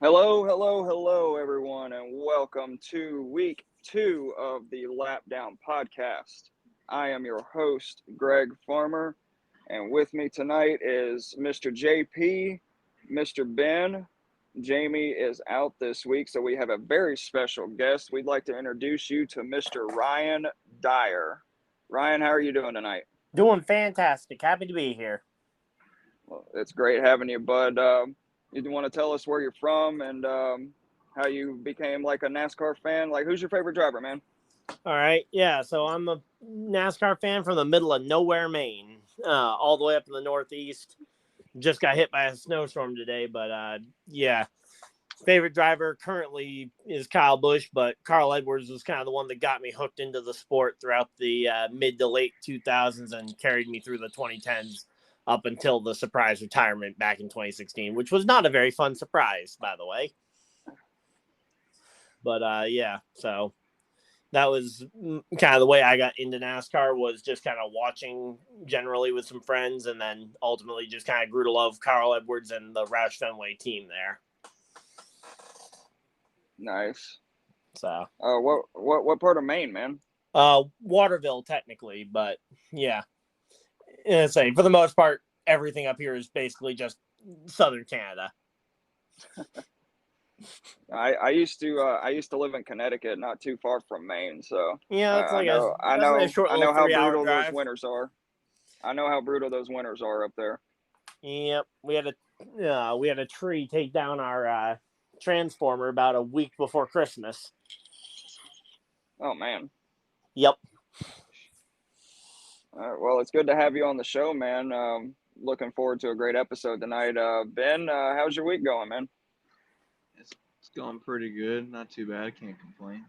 Hello, everyone, and welcome to week 2 of the Lap Down podcast. I am your host, Greg Farmer, and with me tonight is Mr. JP, Mr. Ben. Jamie is out this week, so we have a very special guest. We'd like to introduce you to Mr. Ryan Dyer. Ryan, how are you doing tonight? Doing fantastic. Happy to be here. Well, it's great having you, bud. You want to tell us where you're from and how you became like a NASCAR fan? Like, who's your favorite driver, man? All right. Yeah. So I'm a NASCAR fan from the middle of nowhere, Maine, all the way up in the Northeast. Just got hit by a snowstorm today, but yeah. Favorite driver currently is Kyle Busch, but Carl Edwards was kind of the one that got me hooked into the sport throughout the mid to late 2000s and carried me through the 2010s up until the surprise retirement back in 2016, which was not a very fun surprise, by the way. But yeah, so that was kind of the way I got into NASCAR, was just kind of watching generally with some friends, and then ultimately just kind of grew to love Carl Edwards and the Roush Fenway team there. Nice. So, what part of Maine, man? Waterville technically, but yeah. Say for the most part, everything up here is basically just southern Canada. I used to live in Connecticut, not too far from Maine, so yeah, it's like I know how brutal drive. those winters are. I know how brutal those winters are up there. Yep, we had a tree take down our transformer about a week before Christmas. Oh man. Yep. All right, well, it's good to have you on the show, man. Looking forward to a great episode tonight. Ben, how's your week going, man? It's going pretty good. Not too bad. I can't complain.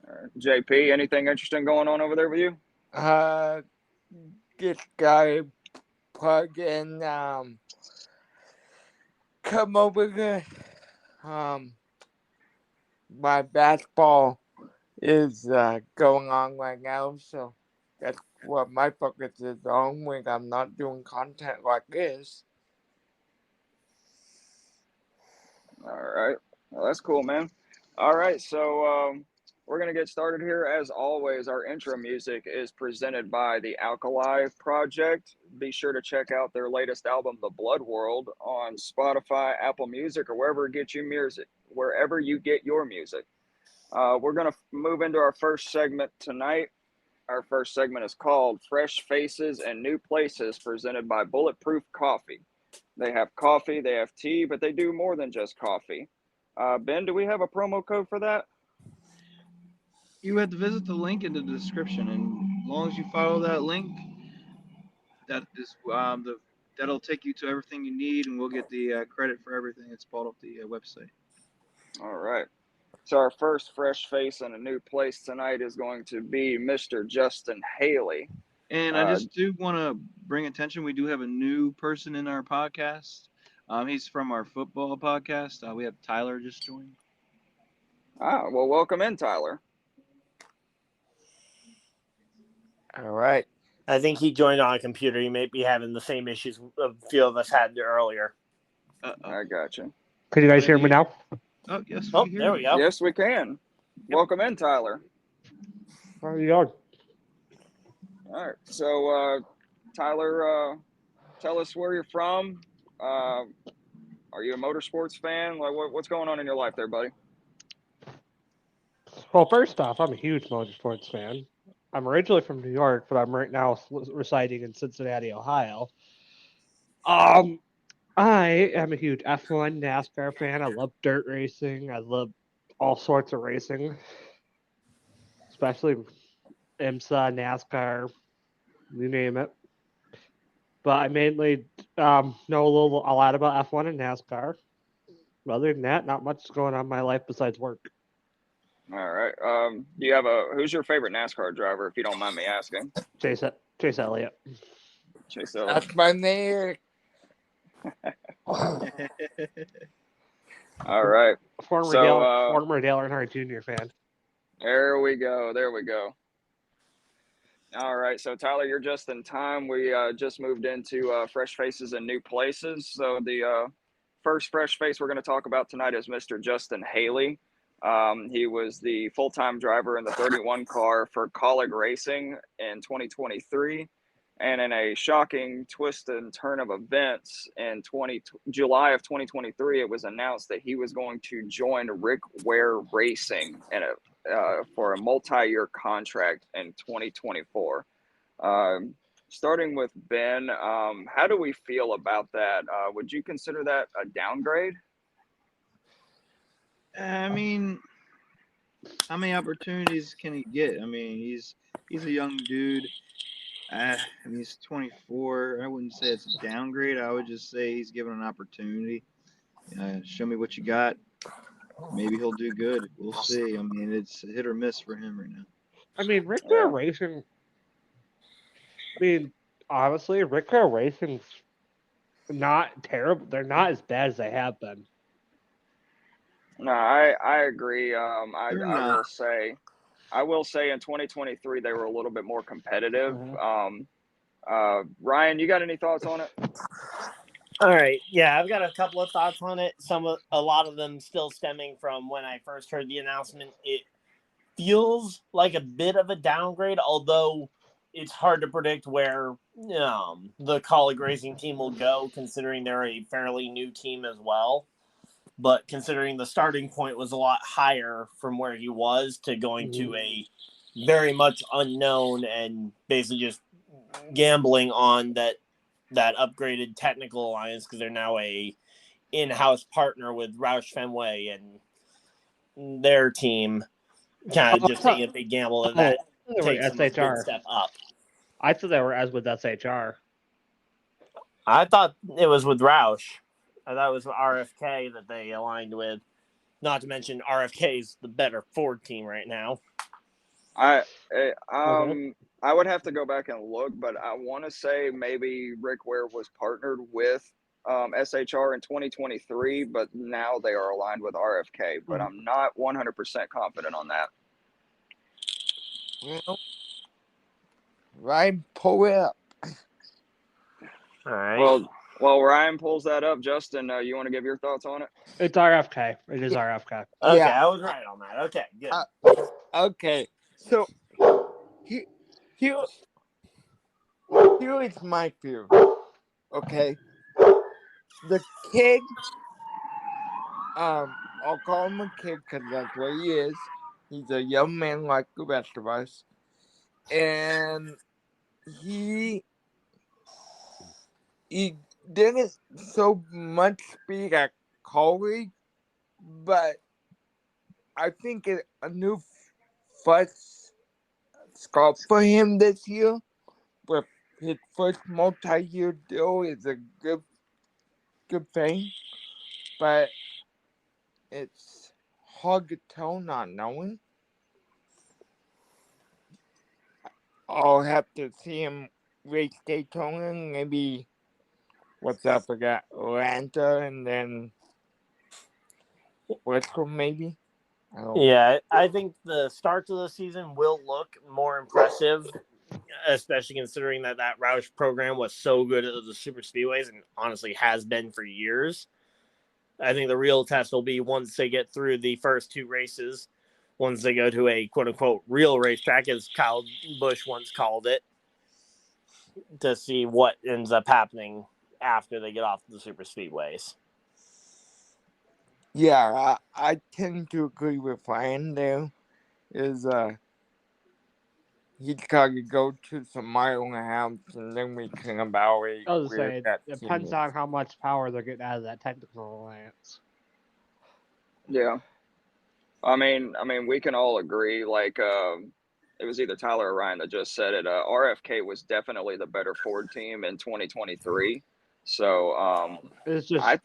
All right. JP, anything interesting going on over there with you? This guy plug in, come over here. My basketball is going on right now, so that's what my focus is on when I'm not doing content like this. All right. Well, that's cool, man. All right, so we're going to get started here. As always, our intro music is presented by the Alkyli Project. Be sure to check out their latest album, The Blood World, on Spotify, Apple Music, or wherever you get your music. We're going to move into our first segment tonight. Our first segment is called Fresh Faces and New Places, presented by Bulletproof Coffee. They have coffee, they have tea, but they do more than just coffee. Ben, do we have a promo code for that? You have to visit the link in the description, and as long as you follow that link, that'll take you to everything you need, and we'll get the credit for everything that's bought off the website. All right. So our first fresh face in a new place tonight is going to be Mr. Justin Hailey. And I just do want to bring attention. We do have a new person in our podcast. He's from our football podcast. We have Tyler just joined. Well, welcome in, Tyler. All right. I think he joined on a computer. He may be having the same issues a few of us had earlier. I gotcha. Can you guys hear me now? Oh, yes. There we go. Yes, we can. Yep. Welcome in, Tyler. How are you going? All right. So, Tyler, tell us where you're from. Are you a motorsports fan? Like, what's going on in your life there, buddy? Well, first off, I'm a huge motorsports fan. I'm originally from New York, but I'm right now residing in Cincinnati, Ohio. I am a huge F1 NASCAR fan. I love dirt racing. I love all sorts of racing, especially IMSA, NASCAR, you name it. But I mainly know a lot about F1 and NASCAR. Other than that, not much going on in my life besides work. All right. Who's your favorite NASCAR driver, if you don't mind me asking? Chase Elliott. Chase Elliott. That's my name. All right. Former Dale Earnhardt Jr. fan. There we go. All right. So, Tyler, you're just in time. We just moved into Fresh Faces and New Places. So the first fresh face we're going to talk about tonight is Mr. Justin Hailey. He was the full-time driver in the 31 car for Alkyli Racing in 2023. And in a shocking twist and turn of events in July of 2023, it was announced that he was going to join Rick Ware Racing for a multi-year contract in 2024. Starting with Ben, how do we feel about that? Would you consider that a downgrade? I mean, how many opportunities can he get? I mean, he's a young dude. I mean, he's 24. I wouldn't say it's a downgrade. I would just say he's given an opportunity. Show me what you got. Maybe he'll do good. We'll see. I mean, it's hit or miss for him right now. I mean, Rick Ware Racing. I mean, honestly, Rick Ware Racing's not terrible. They're not as bad as they have been. No, I agree. I will say in 2023 they were a little bit more competitive. Ryan, you got any thoughts on it? All right, yeah, I've got a couple of thoughts on it. A lot of them still stemming from when I first heard the announcement. It feels like a bit of a downgrade, although it's hard to predict where the Alkyli Racing team will go, considering they're a fairly new team as well. But considering the starting point was a lot higher from where he was to going to a very much unknown and basically just gambling on that upgraded technical alliance, because they're now a in-house partner with Roush Fenway and their team, kind of just saying if they gamble and that takes them a good step up. I thought they were as with SHR. I thought it was with Roush. I thought it was RFK that they aligned with. Not to mention RFK's the better Ford team right now. I would have to go back and look, but I want to say maybe Rick Ware was partnered with SHR in 2023, but now they are aligned with RFK. But I'm not 100% confident on that. Well, Ryan, pull it up. All right. Well, Ryan pulls that up. Justin, you want to give your thoughts on it? It's RFK. It is RFK. Okay, Yeah. I was right on that. Okay, good. Okay, so here is my fear. Okay, the kid, I'll call him a kid because that's what he is. He's a young man like the rest of us, and he didn't so much speed at college, but I think a new first start for him this year with his first multi-year deal is a good thing, but it's hard to tell not knowing. I'll have to see him race Daytona, maybe Atlanta, and then Bristol, maybe. Yeah, I think the start to the season will look more impressive, especially considering that Roush program was so good at the super speedways and honestly has been for years. I think the real test will be once they get through the first two races, once they go to a quote-unquote real racetrack, as Kyle Busch once called it, to see what ends up happening after they get off the super speedways. Yeah, I tend to agree with Ryan there. He's got to go to some mile and a half, and then we can evaluate. I was saying, it depends on how much power they're getting out of that technical alliance. Yeah. I mean, we can all agree, like, it was either Tyler or Ryan that just said it. RFK was definitely the better Ford team in 2023. So it's just, I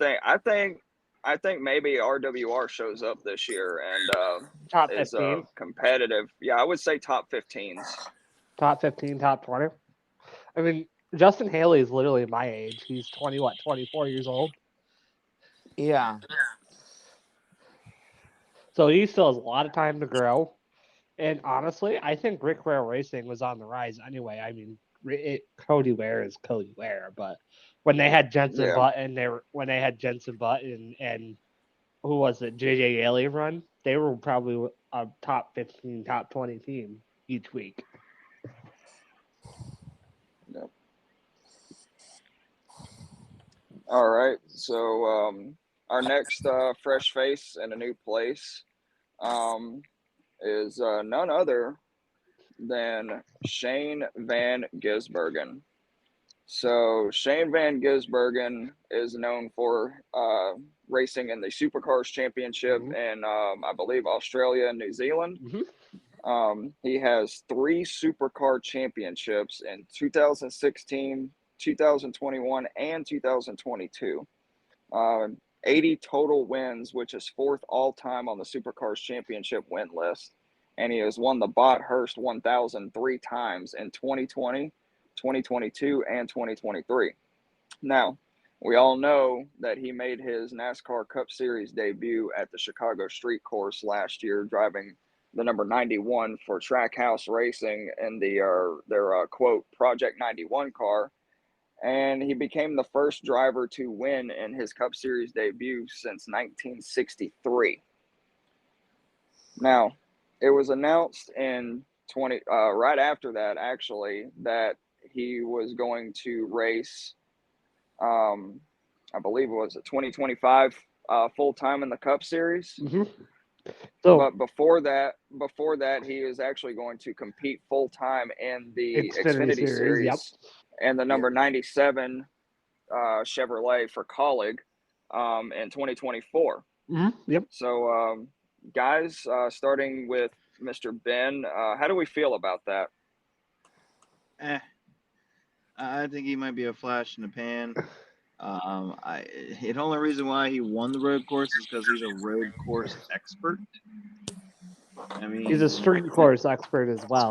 think maybe RWR shows up this year and top is 15. competitive. Yeah, I would say top 15s. Top 15, top 20. I mean, Justin Hailey is literally my age. He's 24 years old. Yeah. So he still has a lot of time to grow. And honestly, I think Rick Ware Racing was on the rise anyway. I mean, Cody Ware is Cody Ware, but when they had Jensen Yeah. Button, and who was it, JJ Hailey run, they were probably a top 15, top 20 team each week. Yep. All right. So our next fresh face in a new place is none other than Shane van Gisbergen. So Shane van Gisbergen is known for racing in the Supercars Championship in, I believe, Australia and New Zealand. He has 3 Supercar Championships in 2016, 2021, and 2022. 80 total wins, which is 4th all-time on the Supercars Championship win list. And he has won the Bot Hurst 1000 3 times in 2020, 2022, and 2023. Now, we all know that he made his NASCAR Cup Series debut at the Chicago Street Course last year, driving the number 91 for Trackhouse Racing in their quote Project 91 car. And he became the first driver to win in his Cup Series debut since 1963. Now, it was announced in right after that, actually, that he was going to race, I believe it was 2025 full time in the Cup Series. So, but before that, he is actually going to compete full time in the Xfinity Series and the number 97 Chevrolet for Colleague in 2024. So, guys, starting with Mr. Ben, how do we feel about that? I think he might be a flash in the pan. The only reason why he won the road course is because he's a road course expert. I mean, he's a street course expert as well.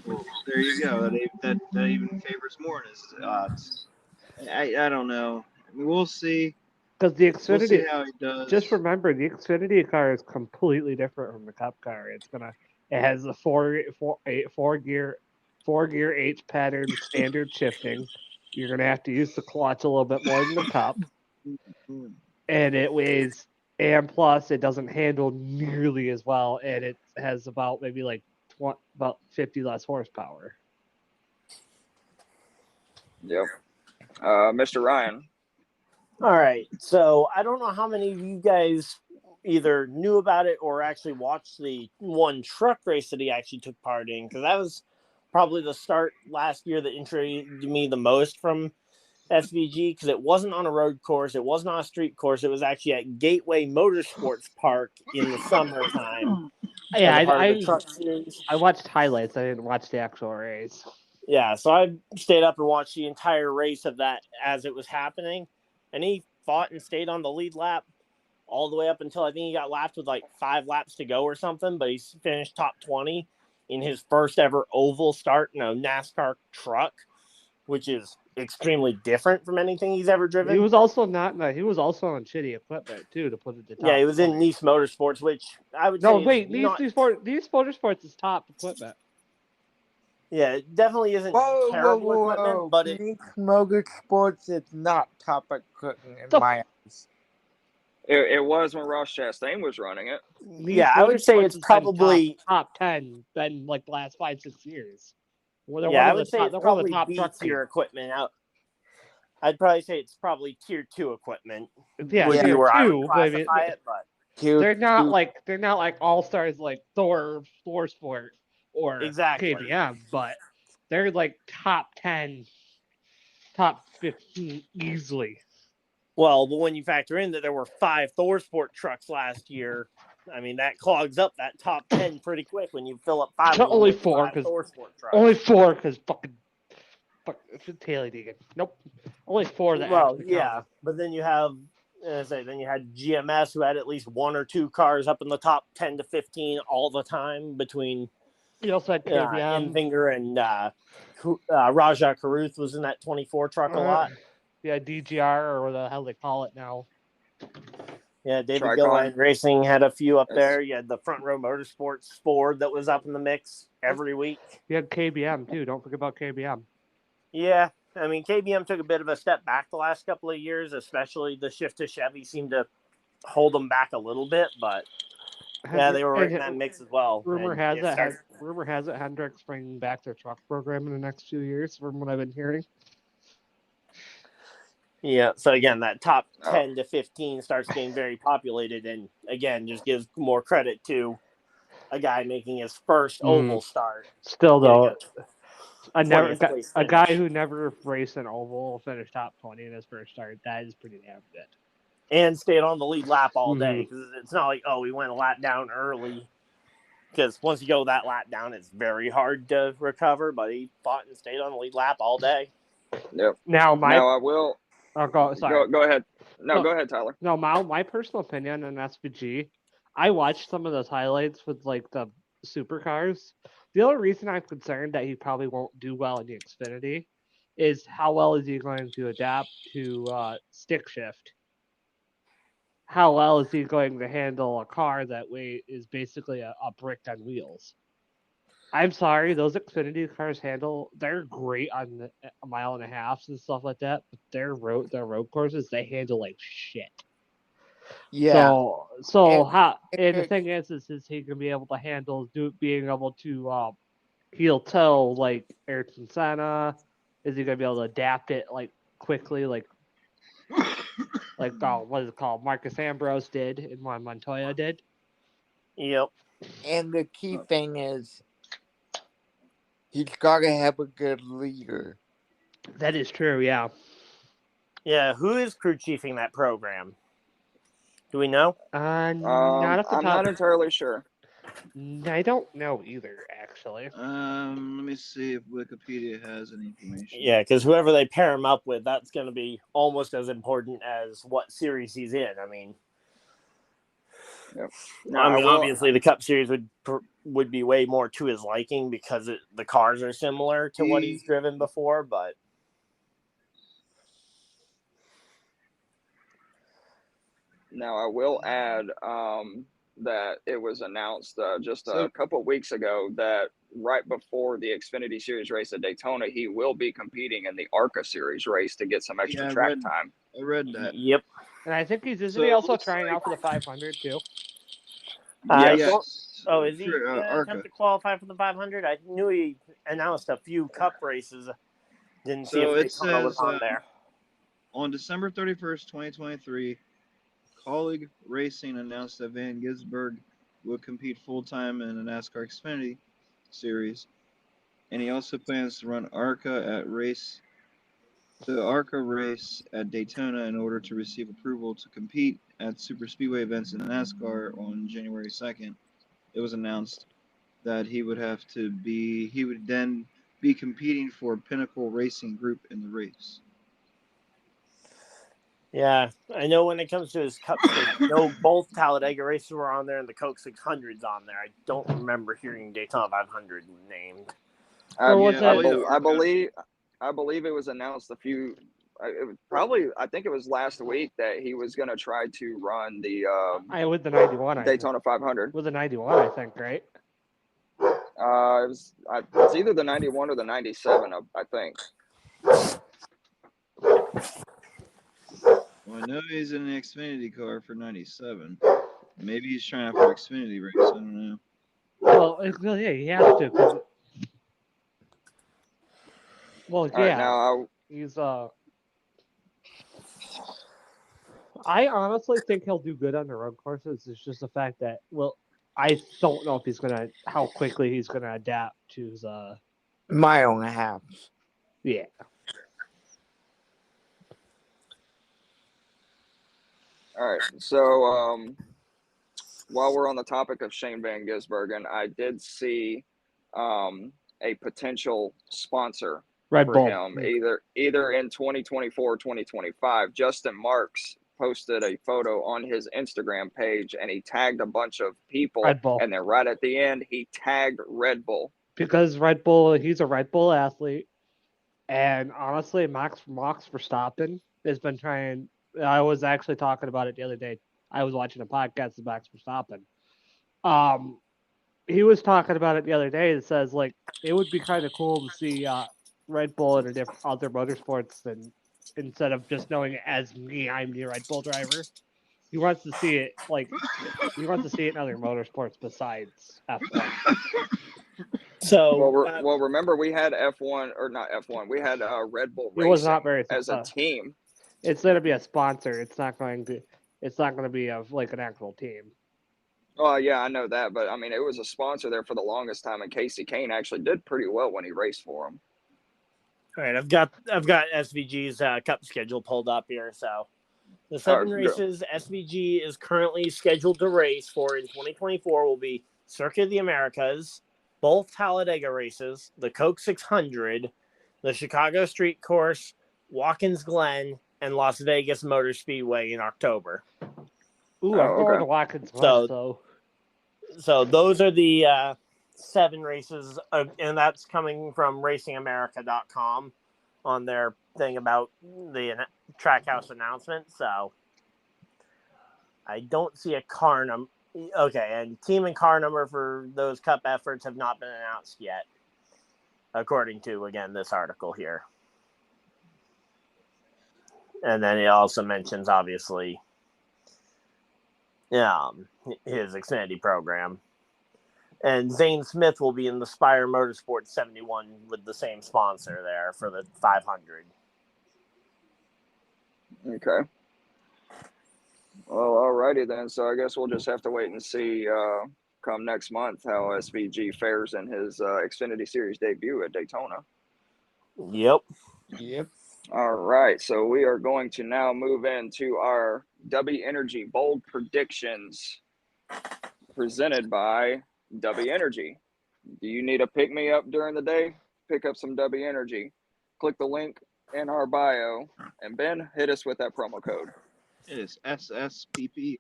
Well, there you go. That even favors more in his odds. I don't know. I mean, we'll see. Because the Xfinity, we'll see how he does. Just remember, the Xfinity car is completely different from the Cup car. It has a four gear H pattern standard shifting. You're gonna have to use the clutch a little bit more than the Cup, and plus it doesn't handle nearly as well, and it has about maybe about 50 less horsepower. Yep. Mr. Ryan. All right. So I don't know how many of you guys either knew about it or actually watched the one truck race that he actually took part in, because that was probably the start last year that intrigued me the most from SVG, because it wasn't on a road course. It wasn't on a street course. It was actually at Gateway Motorsports Park in the summertime. Yeah, I watched highlights. I didn't watch the actual race. Yeah, so I stayed up and watched the entire race of that as it was happening. And he fought and stayed on the lead lap all the way up until I think he got lapped with 5 laps to go or something. But he finished top 20 in his first ever oval start in a NASCAR truck, which is extremely different from anything he's ever driven. He was also on shitty equipment too to put it to top. Yeah, he was in Nice Motorsports, which I would say. No, wait, Nice Motorsports is top equipment. Yeah, it definitely isn't terrible equipment, but Nice Motorsports is not top equipment in my eyes. It was when Ross Chastain was running it. Yeah, I would say it's probably top 10 been the last 5-6 years. I would say it's probably B-tier equipment out. I'd probably say it's probably tier 2 equipment. Yeah, would be where I would classify it, but they're not like all stars like Thor Sport or KBM, but they're top 10, top 15 easily. Well, but when you factor in that there were 5 Thor Sport trucks last year, I mean that clogs up that top 10 pretty quick when you fill up 5. Only 4 because Thor Sport trucks. Only 4 because fucking Hailey Deegan. Nope. Only 4 that. Well, yeah, but then you have. Then you had GMS, who had at least 1 or 2 cars up in the top 10 to 15 all the time between. You also had KBM. Finger and Raja Caruth was in that 24 truck a lot. Yeah, DGR or what the hell they call it now. Yeah, David Tricon. Gilliland Racing had a few up Yes. there. You had the Front Row Motorsports Ford that was up in the mix every week. You had KBM too. Don't forget about KBM. Yeah, I mean, KBM took a bit of a step back the last couple of years, especially the shift to Chevy seemed to hold them back a little bit, but yeah, they were right in that mix as well. Rumor And has it Hendrick's bringing back their truck program in the next few years, from what I've been hearing. Yeah, so again, that top 10 to 15 starts getting very populated, and again, just gives more credit to a guy making his first oval start. Still though, a 20th place guy finish. who never raced an oval finished top 20 in his first start. That is pretty damn good. And stayed on the lead lap all day. Because it's not like, oh, we went a lap down early. Because once you go that lap down, it's very hard to recover. But he fought and stayed on the lead lap all day. Yep. Now I will. Oh, go ahead. No, go ahead, Tyler. No, my personal opinion on SVG, I watched some of those highlights with like the supercars. The only reason I'm concerned that he probably won't do well in the Xfinity is how well is he going to adapt to stick shift? How well is he going to handle a car that is basically a brick on wheels? I'm sorry, those Xfinity cars they're great on a mile and a half and stuff like that, but their road courses, they handle like shit. Yeah. And the thing is he can be able to handle being able to heel toe like Ayrton Senna? Is he gonna be able to adapt it like quickly, like what is it called? Marcus Ambrose did and what Montoya did? Yep. And the key thing is he's got to have a good leader. That is true, yeah. Yeah, who is crew chiefing that program? Do we know? Not at the top. I'm not entirely sure. I don't know either, actually. Let me see if Wikipedia has any information. Yeah, because whoever they pair him up with, that's going to be almost as important as what series he's in. I mean, yep. Obviously the Cup Series would be way more to his liking because the cars are similar to what he's driven before, but now I will add that it was announced just a couple of weeks ago that right before the Xfinity Series race at Daytona, he will be competing in the ARCA Series race to get some extra track time. I read that. Yep. And I think he's also trying out for the 500 too. Is he attempt to qualify for the 500? I knew he announced a few Cup races. Didn't see if Daytona was on there. On December 31st, 2023, Alkyli Racing announced that Van Gisbergen would compete full-time in the NASCAR Xfinity Series, and he also plans to run the ARCA race at Daytona in order to receive approval to compete at super speedway events in NASCAR on January 2nd. It was announced that he would then be competing for Pinnacle Racing Group in the race. Yeah, I know when it comes to his Cup Series, I know both Talladega races were on there and the Coke 600's on there. I don't remember hearing Daytona 500 named. I believe it was announced a few. I think it was last week that he was going to try to run the with the 91 Daytona 500 with the 91, I think, right? It's either the 91 or the 97, I think. Well, I know he's in an Xfinity car for 97. Maybe he's trying out for Xfinity race. I don't know. Well, yeah, he has to. He's I honestly think he'll do good on the road courses. It's just the fact that, I don't know if how quickly he's gonna adapt to his mile and a half. Yeah. All right. So while we're on the topic of Shane van Gisbergen, I did see a potential sponsor Red for Bull. him either in 2024 or 2025. Justin Marks posted a photo on his Instagram page and he tagged a bunch of people, Red Bull. And then right at the end he tagged Red Bull because he's a Red Bull athlete, and honestly Max Verstappen has been trying. I was actually talking about it the other day I was watching a podcast of Max Verstappen. He was talking about it the other day. It says like it would be kind of cool to see Red Bull in a different other motorsports than instead of just knowing it as me, I'm the Red Bull driver. He wants to see it he wants to see it in other motorsports besides F1. So, Well, remember we had F1 or not F1. We had Red Bull It was Racing not very as a team. It's going to be a sponsor. It's not going to be like an actual team. Oh yeah, I know that, but I mean, it was a sponsor there for the longest time, and Casey Kane actually did pretty well when he raced for him. all right, I've got SVG's cup schedule pulled up here. So, the 7 races SVG is currently scheduled to race for in 2024 will be Circuit of the Americas, both Talladega races, the Coke 600, the Chicago Street Course, Watkins Glen, and Las Vegas Motor Speedway in October. Ooh, I'm going to Watkins Glen, So those are the 7 races, and that's coming from RacingAmerica.com on their thing about the Trackhouse announcement. So I don't see a car number. Okay, and team and car number for those cup efforts have not been announced yet, according to, again, this article here. And then it also mentions, obviously, his Xfinity program. And Zane Smith will be in the Spire Motorsports 71 with the same sponsor there for the 500. Okay. Well, alrighty then. So I guess we'll just have to wait and see come next month how SVG fares in his Xfinity Series debut at Daytona. Yep. All right. So we are going to now move into our W Energy Bold Predictions presented by W Energy. Do you need a pick-me-up during the day? Pick up some W Energy. Click the link in our bio. And Ben, hit us with that promo code. It is SSPP10.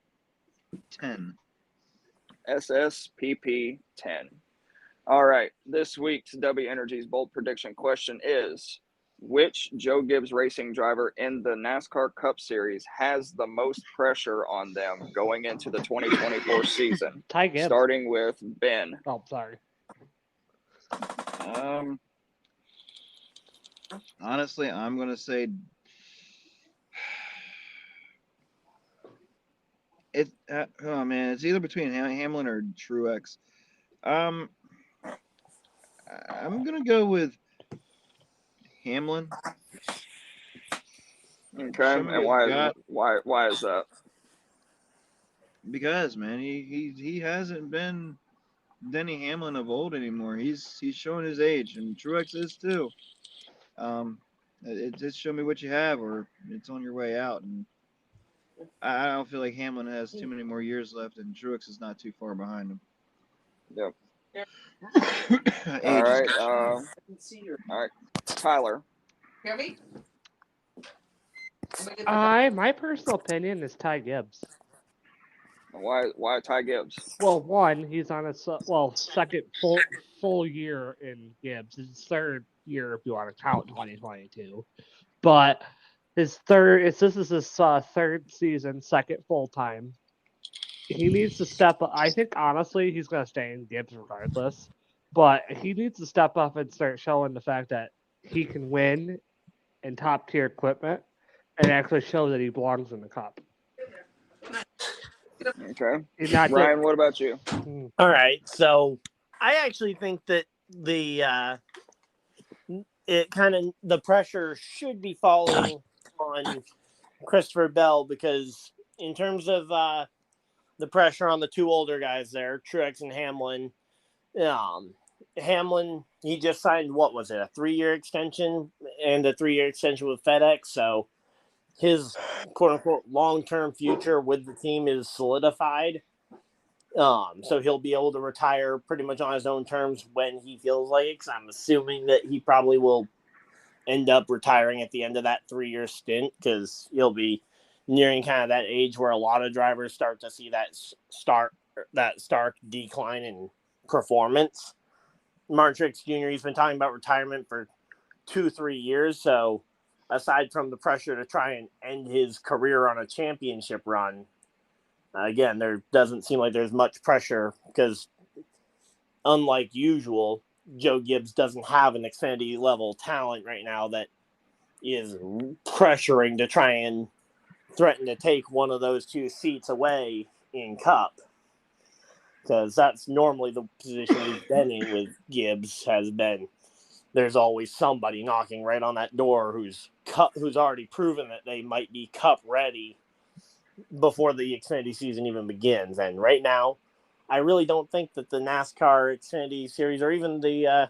SSPP10. All right. This week's W Energy's bold prediction question is, which Joe Gibbs racing driver in the NASCAR Cup Series has the most pressure on them going into the 2024 season? Ty Gibbs. Starting with Ben. Oh, sorry. Honestly, I'm going to say it's either between Hamlin or Truex. I'm going to go with Hamlin. Okay, and why is that? Because, man, he hasn't been Denny Hamlin of old anymore. He's showing his age, and Truex is too. It just show me what you have, or it's on your way out. And I don't feel like Hamlin has too many more years left, and Truex is not too far behind him. Yep. All right. All right, Tyler. My personal opinion is Ty Gibbs. Why Ty Gibbs? Well, one, he's on a second full year in Gibbs. His third year, if you want to count 2022, but this is his third season, second full time. He needs to step up. I think honestly, he's gonna stay in Gibbs regardless, but he needs to step up and start showing the fact that he can win in top tier equipment and actually show that he belongs in the Cup. Okay. Ryan, what about you? All right. So I actually think that the pressure should be falling on Christopher Bell, because in terms of the pressure on the two older guys there, Truex and Hamlin, Hamlin, he just signed, what was it, a 3-year extension and a 3-year extension with FedEx. So his quote-unquote long-term future with the team is solidified. So he'll be able to retire pretty much on his own terms when he feels like it, 'cause I'm assuming that he probably will end up retiring at the end of that 3-year stint, because he'll be nearing kind of that age where a lot of drivers start to see that stark decline in performance. Martin Truex Jr., he's been talking about retirement for 2-3 years, so aside from the pressure to try and end his career on a championship run, Again, there doesn't seem like there's much pressure because, unlike usual, Joe Gibbs doesn't have an Xfinity level talent right now that is pressuring to try and threaten to take one of those two seats away in Cup. Because that's normally the position we've been in with Gibbs has been. There's always somebody knocking right on that door who's already proven that they might be Cup ready before the Xfinity season even begins. And right now, I really don't think that the NASCAR Xfinity Series or even the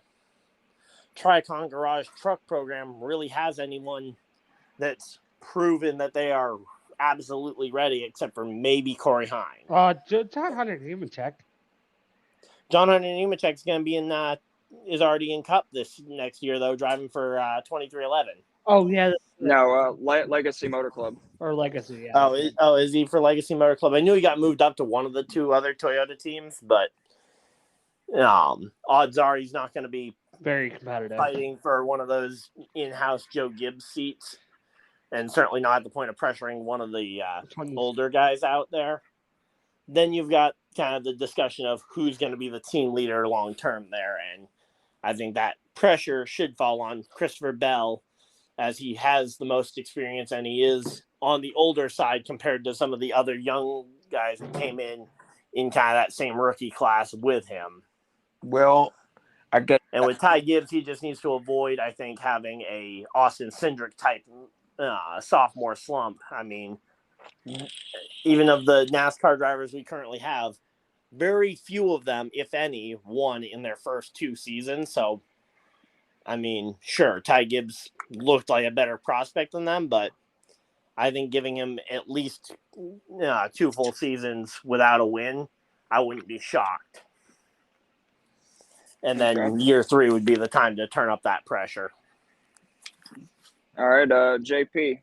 Tricon Garage Truck Program really has anyone that's proven that they are absolutely ready, except for maybe Corey Hine. John Hunter Nemechek. John Hunter Nemechek's going to be is already in Cup this next year, though, driving for 2311. Oh, yeah. No, Legacy Motor Club. Or Legacy, yeah. Is he for Legacy Motor Club? I knew he got moved up to one of the two other Toyota teams, but odds are he's not going to be very competitive fighting for one of those in-house Joe Gibbs seats, and certainly not at the point of pressuring one of the older guys out there. Then you've got kind of the discussion of who's going to be the team leader long-term there, and I think that pressure should fall on Christopher Bell, as he has the most experience and he is on the older side compared to some of the other young guys that came in kind of that same rookie class with him. Well, I guess. And with Ty Gibbs, he just needs to avoid, I think, having a Austin Cindric type sophomore slump. I mean, even of the NASCAR drivers we currently have, very few of them, if any, won in their first two seasons. So, I mean, sure, Ty Gibbs looked like a better prospect than them, but I think giving him at least 2 full seasons without a win, I wouldn't be shocked. And then year 3 would be the time to turn up that pressure. All right, JP.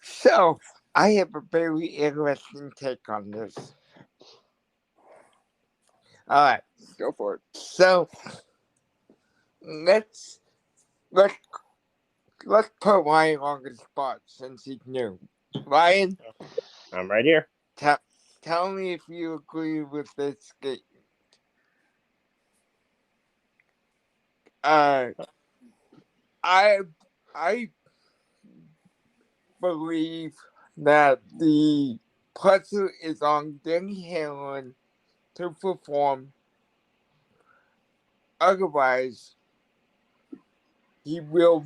So, I have a very interesting take on this. All right. Go for it. So, let's put Ryan on the spot since he's new. Ryan? I'm right here. Tell me if you agree with this statement. I believe that the pressure is on Denny Hamlin to perform. Otherwise, he will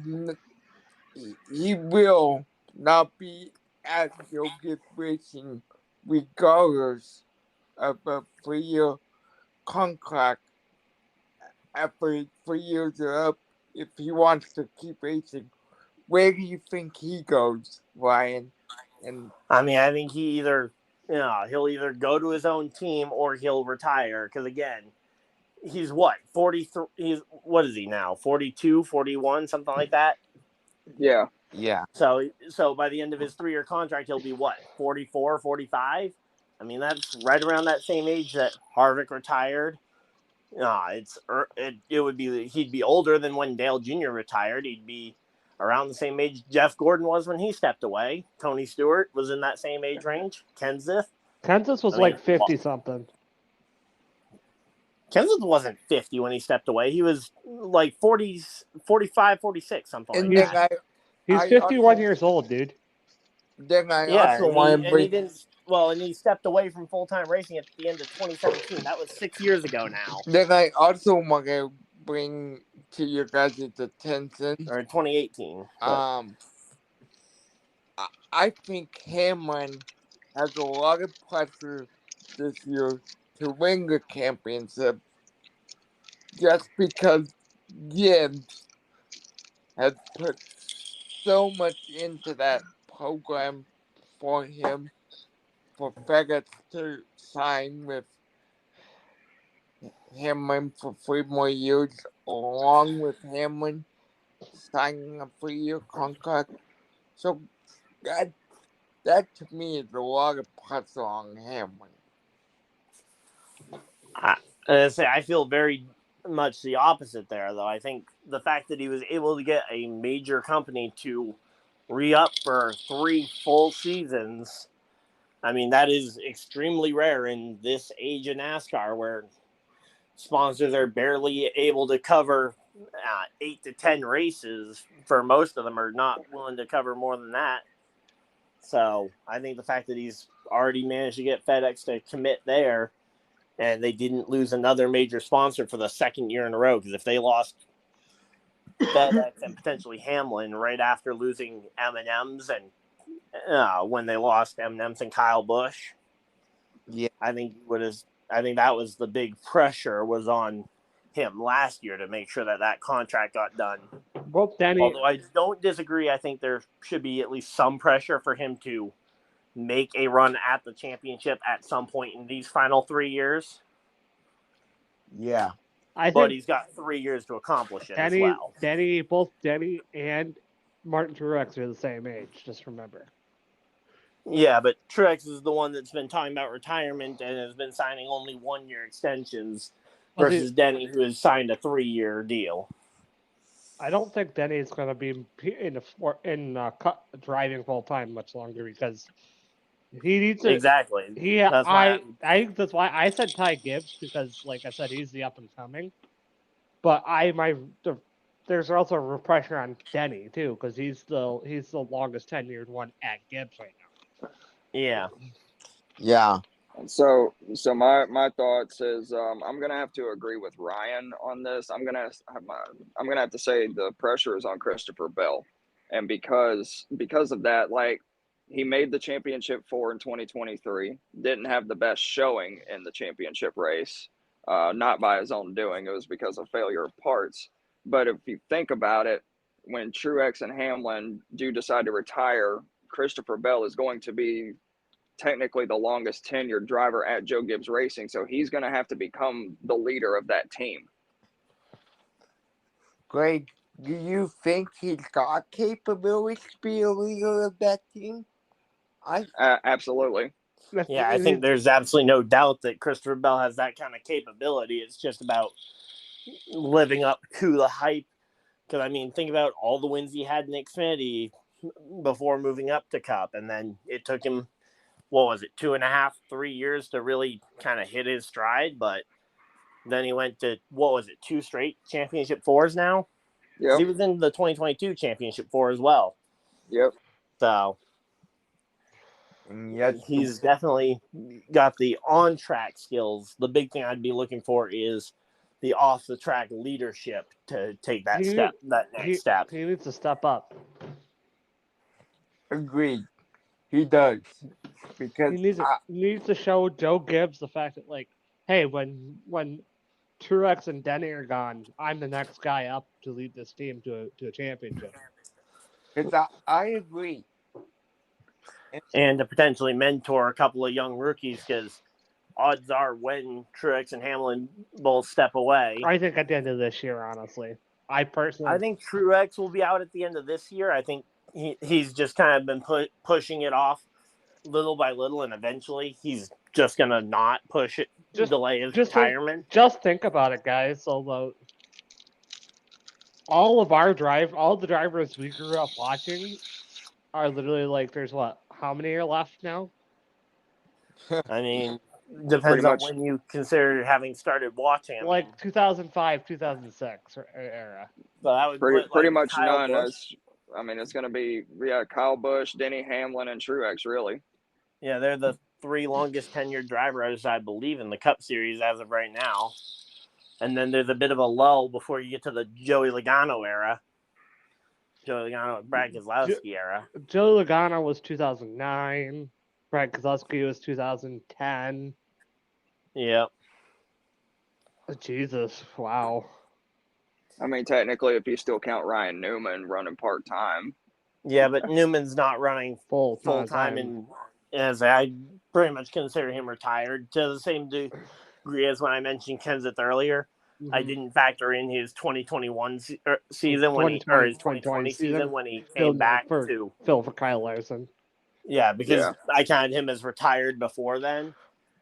not be at Joe Gibbs Racing regardless of a 3-year contract. After 3 years are up, if he wants to keep racing, where do you think he goes, Ryan? And I mean, I think he'll either go to his own team or he'll retire. Because again, he's what, 43? What is he now? 42, 41, something like that. Yeah. So by the end of his 3-year contract, he'll be what, 44, 45? I mean, that's right around that same age that Harvick retired. He'd be older than when Dale Jr. retired. He'd be around the same age Jeff Gordon was when he stepped away. Tony Stewart was in that same age range. Kenseth was like 50-something. Kenseth wasn't 50 when he stepped away. He was like 40, 45, 46, something like that. He's 51 years old, dude. Then and he stepped away from full-time racing at the end of 2017. That was 6 years ago now. Then I also want to bring to your guys' attention. Or 2018. I think Hamlin has a lot of pressure this year to win the championship just because Gibbs has put so much into that program for him, for FedEx to sign with Hamlin for 3 more years, along with Hamlin signing a 3-year contract. So that to me is a lot of pressure on Hamlin. I feel very much the opposite there, though. I think the fact that he was able to get a major company to re-up for 3 full seasons, I mean, that is extremely rare in this age of NASCAR where sponsors are barely able to cover 8 to 10 races. For most of them are not willing to cover more than that. So I think the fact that he's already managed to get FedEx to commit there, and they didn't lose another major sponsor for the second year in a row, because if they lost FedEx and potentially Hamlin right after losing M&M's and when they lost M&M's and Kyle Busch, Yeah. I think that was the big pressure was on him last year to make sure that contract got done. Well, Denny, Although I don't disagree, I think there should be at least some pressure for him to make a run at the championship at some point in these final 3 years. Yeah. I But think he's got 3 years to accomplish it as well. Both Denny and Martin Truex are the same age. Just remember. Yeah, but Truex is the one that's been talking about retirement and has been signing only 1-year extensions versus Denny, who has signed a 3-year deal. I don't think Denny's going to be driving full time much longer because he needs to. Exactly. I think that's why I said Ty Gibbs, because, like I said, he's the up and coming. But there's also pressure on Denny too, because he's the longest tenured one at Gibbs right now. Yeah. Yeah. So my thoughts is I'm gonna have to agree with Ryan on this. I'm gonna have to say the pressure is on Christopher Bell, and because of that, like, he made the championship 4 in 2023, didn't have the best showing in the championship race, not by his own doing. It was because of failure of parts. But if you think about it, when Truex and Hamlin do decide to retire, Christopher Bell is going to be technically the longest tenured driver at Joe Gibbs Racing, so he's going to have to become the leader of that team. Greg, do you think he's got capability to be a leader of that team? Absolutely. Yeah, I think there's absolutely no doubt that Christopher Bell has that kind of capability. It's just about living up to the hype. Because, I mean, think about all the wins he had in Xfinity before moving up to Cup, and then it took him, 2.5, 3 years to really kind of hit his stride. But then he went to, 2 straight championship 4s now? Yeah. He was in the 2022 championship 4 as well. Yep. So yes, he's definitely got the on-track skills. The big thing I'd be looking for is the off-the-track leadership to take that next step. He needs to step up. agreed. He does. Because he needs to show Joe Gibbs the fact that, like, hey, when Truex and Denny are gone, I'm the next guy up to lead this team to a championship. Because I agree. And to potentially mentor a couple of young rookies, because odds are when Truex and Hamlin both step away. I think at the end of this year, honestly. I think Truex will be out at the end of this year. I think he's just kind of been pushing it off little by little, and eventually he's just going to not push it, delay his retirement. Just think about it, guys. Although all the drivers we grew up watching are literally like, there's how many are left now? I mean, depends on when you consider having started watching. Like 2005, 2006 era. So that would pretty much Kyle none. Busch. It's going to be Kyle Busch, Denny Hamlin, and Truex, really. Yeah, they're the 3 longest tenured drivers, I believe, in the Cup Series as of right now. And then there's a bit of a lull before you get to the Joey Logano era. Joey Logano and Brad Keselowski era. Joey Logano was 2009. Brad Keselowski was 2010. Yep. Jesus, wow. I mean, technically, if you still count Ryan Newman running part-time. Yeah, but Newman's not running full time, and as I pretty much consider him retired to the same degree as when I mentioned Kenseth earlier. Mm-hmm. I didn't factor in his 2021 season his 2020 season when he came back to fill for Kyle Larson. Yeah, because I counted him as retired before then,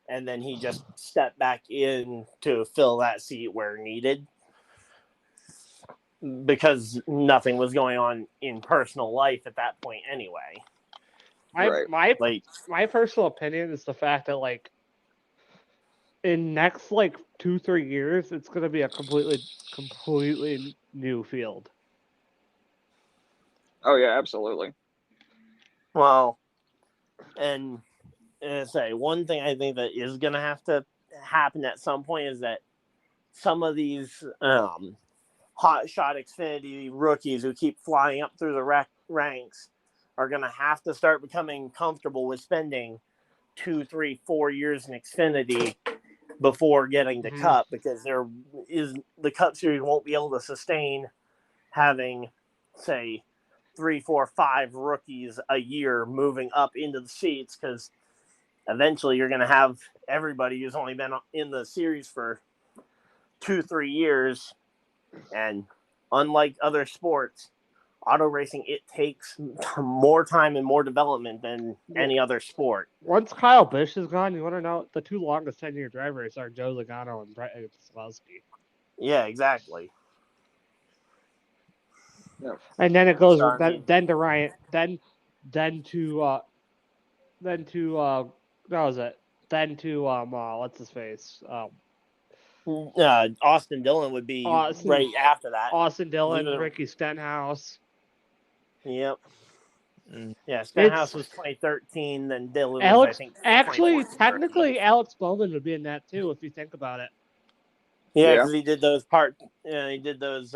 and then he just stepped back in to fill that seat where needed because nothing was going on in personal life at that point anyway. Right. My personal opinion is the fact that like in next like 2-3 years, it's gonna be a completely new field. Oh yeah, absolutely. Well, and say one thing I think that is going to have to happen at some point is that some of these hot shot Xfinity rookies who keep flying up through the ranks are going to have to start becoming comfortable with spending 2, 3, 4 years in Xfinity before getting the Cup, because the Cup Series won't be able to sustain having, say, 3, 4, 5 rookies a year moving up into the seats, because eventually you're going to have everybody who's only been in the series for 2, 3 years. And unlike other sports, auto racing, it takes more time and more development than any other sport. Once Kyle Busch is gone, you want to know the two longest 10-year drivers are Joe Logano and Brett Keselowski. Yeah, exactly. Yep. And then it goes So, I mean, then to Ryan, then to what was it? Then to what's his face? Austin Dillon would be right after that. Austin Dillon, Ricky Stenhouse. Yep. Yeah, Stenhouse was 2013, then Dillon was, Alex, I think, actually, technically, Alex Bowman would be in that too, if you think about it. Yeah, because he did those he did those.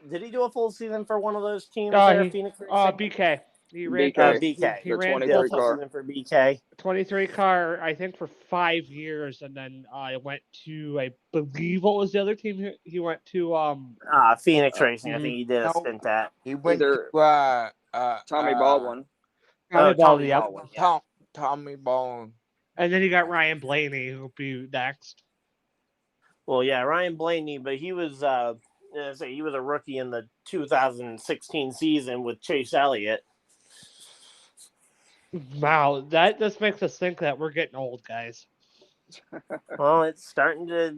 Did he do a full season for one of those teams there, Phoenix Racing? BK. He ran BK. He ran the 23 car. Season for BK. 23 car, I think, for 5 years, and then I went to, I believe, what was the other team he went to? Phoenix Racing. I think he did a stint at. He went to Tommy Baldwin. Tommy Baldwin. Yeah. Tommy Baldwin. And then you got Ryan Blaney, who'll be next. Well, yeah, Ryan Blaney, but he was he was a rookie in the 2016 season with Chase Elliott. Wow, that just makes us think that we're getting old, guys. Well, it's starting to,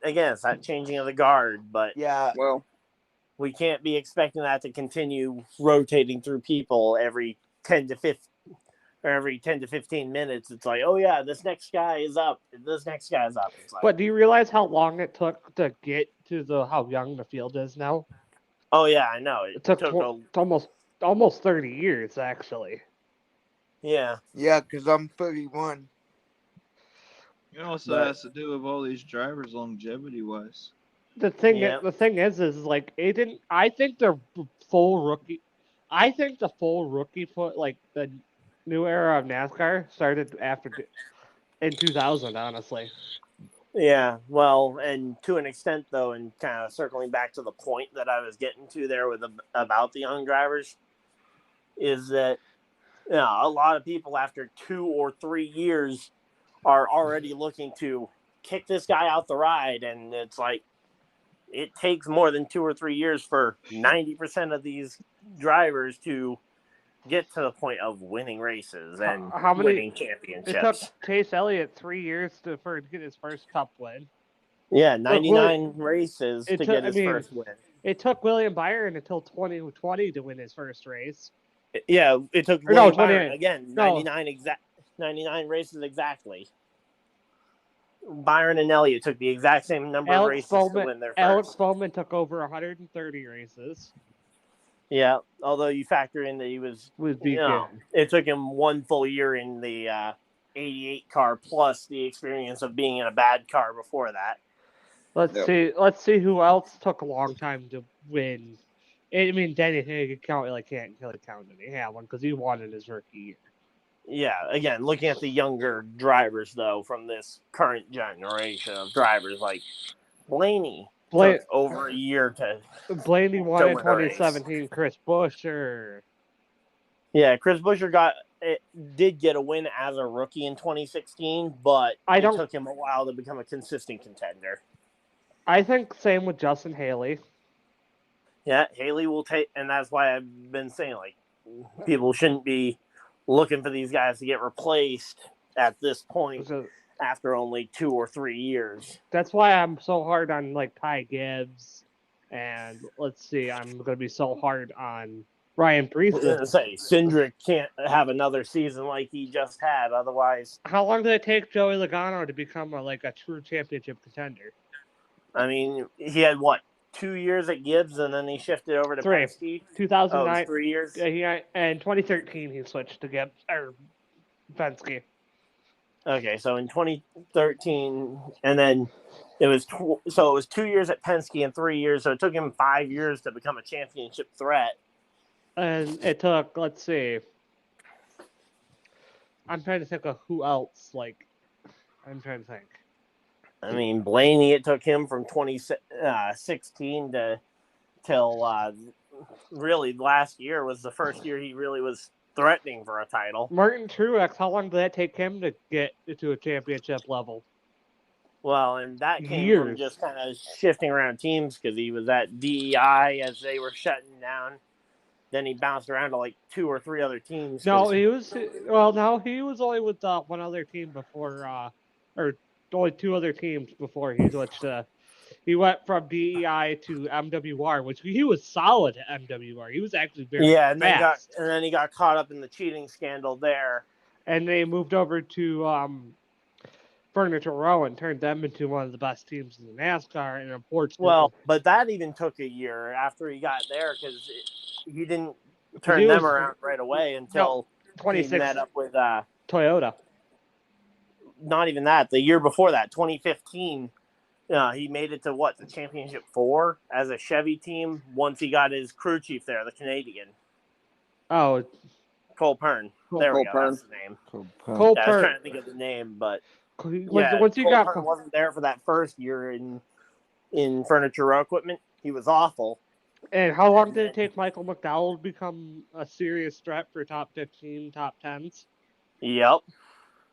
again, it's that changing of the guard, but well, we can't be expecting that to continue rotating through people every 10 to 15 minutes. It's like, oh yeah, this next guy is up. This next guy is up. It's like, but do you realize how long it took to get to how young the field is now? Oh yeah, I know. It took almost 30 years, actually. Yeah. Yeah, because I'm 31. It also has to do with all these drivers longevity-wise. The thing is like it didn't. I think the full rookie foot, like the new era of NASCAR started in 2000. Honestly. Yeah, well, and to an extent, though, and kind of circling back to the point that I was getting to there about the young drivers, is that a lot of people after 2 or 3 years are already looking to kick this guy out the ride, and it's like it takes more than 2 or 3 years for 90% of these drivers to get to the point of winning races and winning championships. It took Chase Elliott 3 years to get his first Cup win. Yeah, 99 races to get his first win. It took William Byron until 2020 to win his first race. Yeah, it took William Byron again 99 races exactly. Byron and Elliott took the exact same number of races to win their first. Alex Bowman took over 130 races. Yeah, although you factor in that he was it took him 1 full year in the 88 car plus the experience of being in a bad car before that. Let's see who else took a long time to win. I mean, Denny can't really count Denny Hamlin because he won in his rookie year. Yeah, again, looking at the younger drivers though from this current generation of drivers, like Blaney took over a year to. Blaney won in 2017. Chris Buescher. Yeah, Chris Buescher did get a win as a rookie in 2016, but it took him a while to become a consistent contender. I think same with Justin Hailey. Yeah, Hailey will take, and that's why I've been saying, like, people shouldn't be looking for these guys to get replaced at this point after only 2 or 3 years. That's why I'm so hard on, like, Ty Gibbs, and let's see, I'm going to be so hard on Ryan Priest. Say Cindric can't have another season like he just had. Otherwise, How long did it take Joey Logano to become a true championship contender? I mean, he had what, 2 years at Gibbs, and then he shifted over to 3. Penske. 2009. 3 years. And 2013 he switched to Gibbs or Penske. Okay, so in 2013, and then it was 2 years at Penske and 3 years. So it took him 5 years to become a championship threat. And it took, let's see. I'm trying to think of who else. I'm trying to think. I mean, Blaney, it took him from 2016 to till really last year was the first year he really was threatening for a title. Martin Truex, how long did that take him to get to a championship level? Well, and that came Years. from just kind of shifting around teams because he was at DEI as they were shutting down. Then he bounced around to 2 or 3 other teams. No, he was only with one other team before, or only 2 other teams before he switched to. He went from DEI to MWR, which he was solid at MWR. He was actually very fast. Then he got caught up in the cheating scandal there. And they moved over to Furniture Row and turned them into one of the best teams in NASCAR. And unfortunately, well, but that even took a year after he got there because he didn't turn them around right away until he met up with Toyota. Not even that. The year before that, 2015. He made it to the championship 4 as a Chevy team once he got his crew chief there, the Canadian. Oh, Cole Pern. There we go. Pern. That's the name. Cole I Pern. was trying to think of the name, but once you Cole got Pern wasn't there for that first year in Furniture Row equipment. He was awful. And how long did it take Michael McDowell to become a serious threat for top 15, top 10s? Yep.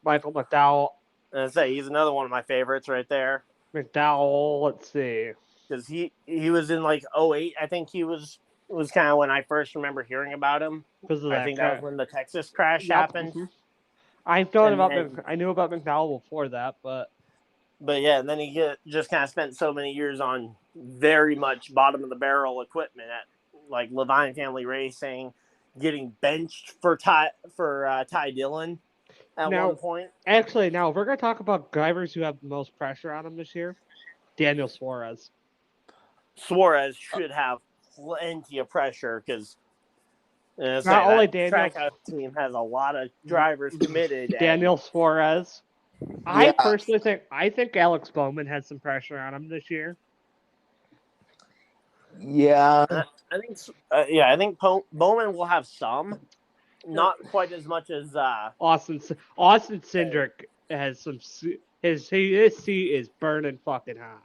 Michael McDowell. And I say he's another one of my favorites right there. McDowell, let's see. Because he was in 2008. I think he was kind of when I first remember hearing about him. I think that was when the Texas crash happened. Mm-hmm. I knew about McDowell before that, but yeah, and then he just kind of spent so many years on very much bottom of the barrel equipment at Levine Family Racing, getting benched for Ty Dillon at one point. Actually, now if we're gonna talk about drivers who have the most pressure on them this year, Daniel Suarez. Suarez should have plenty of pressure because not only Daniel, trackhouse team has a lot of drivers committed. Daniel Suarez. I personally think Alex Bowman has some pressure on him this year. Yeah. I think Bowman will have some, not quite as much as Austin Cindric has some. His seat is burning fucking hot.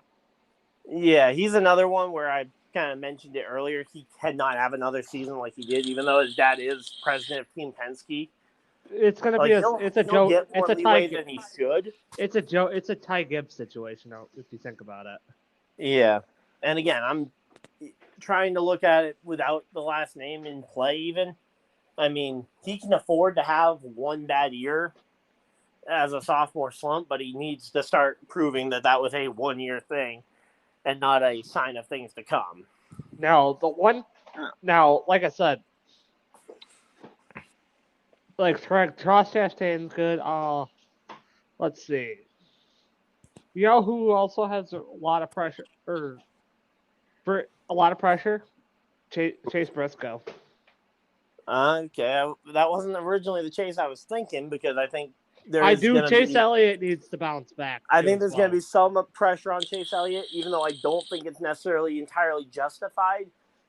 Yeah, he's another one where I kind of mentioned it earlier. He cannot have another season like he did, even though his dad is president of Team Penske. It's gonna be it's a Joe. It's a Ty than he should. It's a Ty Gibbs situation, if you think about it. Yeah, and again, I'm trying to look at it without the last name in play. Even, I mean, he can afford to have one bad year as a sophomore slump, but he needs to start proving that was a 1-year thing and not a sign of things to come. Now, like I said, Ross Chastain's good. Let's see. You know who also has a lot of pressure? Chase Briscoe. Okay, that wasn't originally the Chase I was thinking because I think Chase Elliott needs to bounce back. I think there's going to be some pressure on Chase Elliott, even though I don't think it's necessarily entirely justified.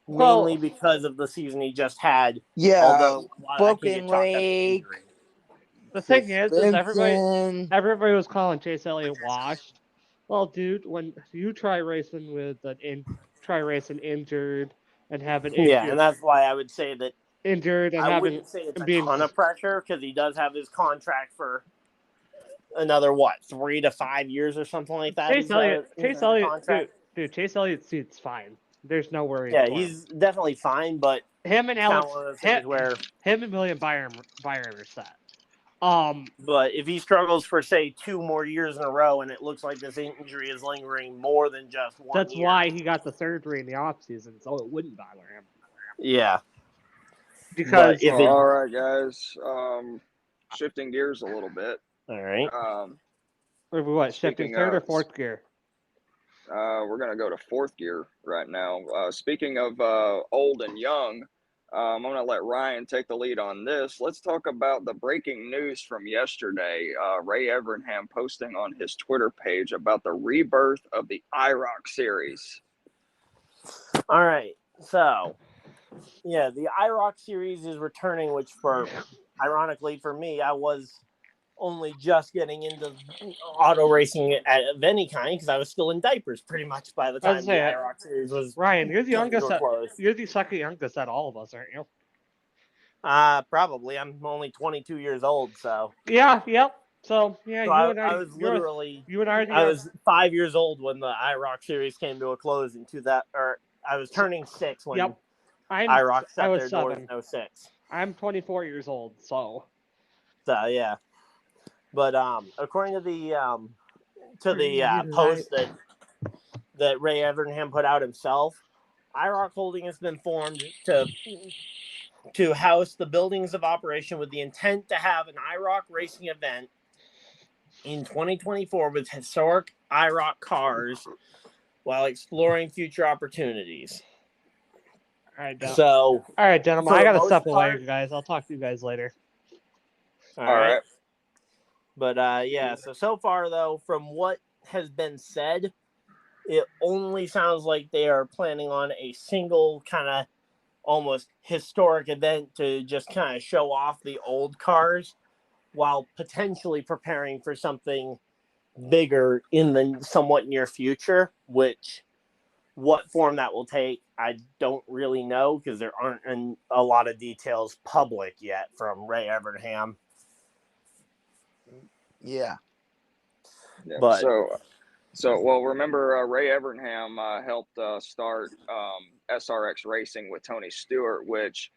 Mainly because of the season he just had. Yeah, although booking late. The thing is everybody was calling Chase Elliott washed. Well, dude, when you try racing injured and have an issue, and that's why I would say that injured and I wouldn't say it's a ton of pressure because he does have his contract for another 3 to 5 years or something like that. Chase Elliott's seat's fine. There's no worries. Yeah, he's definitely fine, but him and William Byron are set. But if he struggles for say 2 more years in a row, and it looks like this injury is lingering more than just 1 that's why he got the surgery in the off season, so it wouldn't bother him. Yeah. Because if it, All right, guys. Shifting gears a little bit. all right, what, shifting Speaking third or of, fourth gear? we're gonna go to fourth gear right now. Speaking of old and young, I'm gonna let Ryan take the lead on this. Let's talk about the breaking news from yesterday. Ray Evernham posting on his Twitter page about the rebirth of the IROC series. all right. So, yeah, the IROC series is returning, which ironically for me, I was only just getting into auto racing of any kind because I was still in diapers pretty much by the I was time the saying, IROC series was Ryan, you're the coming to youngest. a close. You're the second youngest out of all of us, aren't you? Probably. I'm only 22 years old, so. Yeah. Yep. So yeah, So I was literally. you and I was 5 years old when the IROC series came to a close I was turning 6 when Yep. IROC I shut was their doors 7. in 06. I'm 24 years old, so. So yeah, but according to the You're post right. that Ray Evernham put out himself, IROC Holding has been formed to house the buildings of operation with the intent to have an IROC racing event in 2024 with historic IROC cars while exploring future opportunities. All right, So, gentlemen, for I the gotta most step away, part, guys. I'll talk to you guys later. all All right. right. But yeah, so far though, from what has been said, it only sounds like they are planning on a single kind of almost historic event to just kind of show off the old cars while potentially preparing for something bigger in the somewhat near future, which what form that will take, I don't really know because there aren't a lot of details public yet from Ray Evernham. Yeah. Yeah. But Well, remember Ray Evernham helped start SRX racing with Tony Stewart, which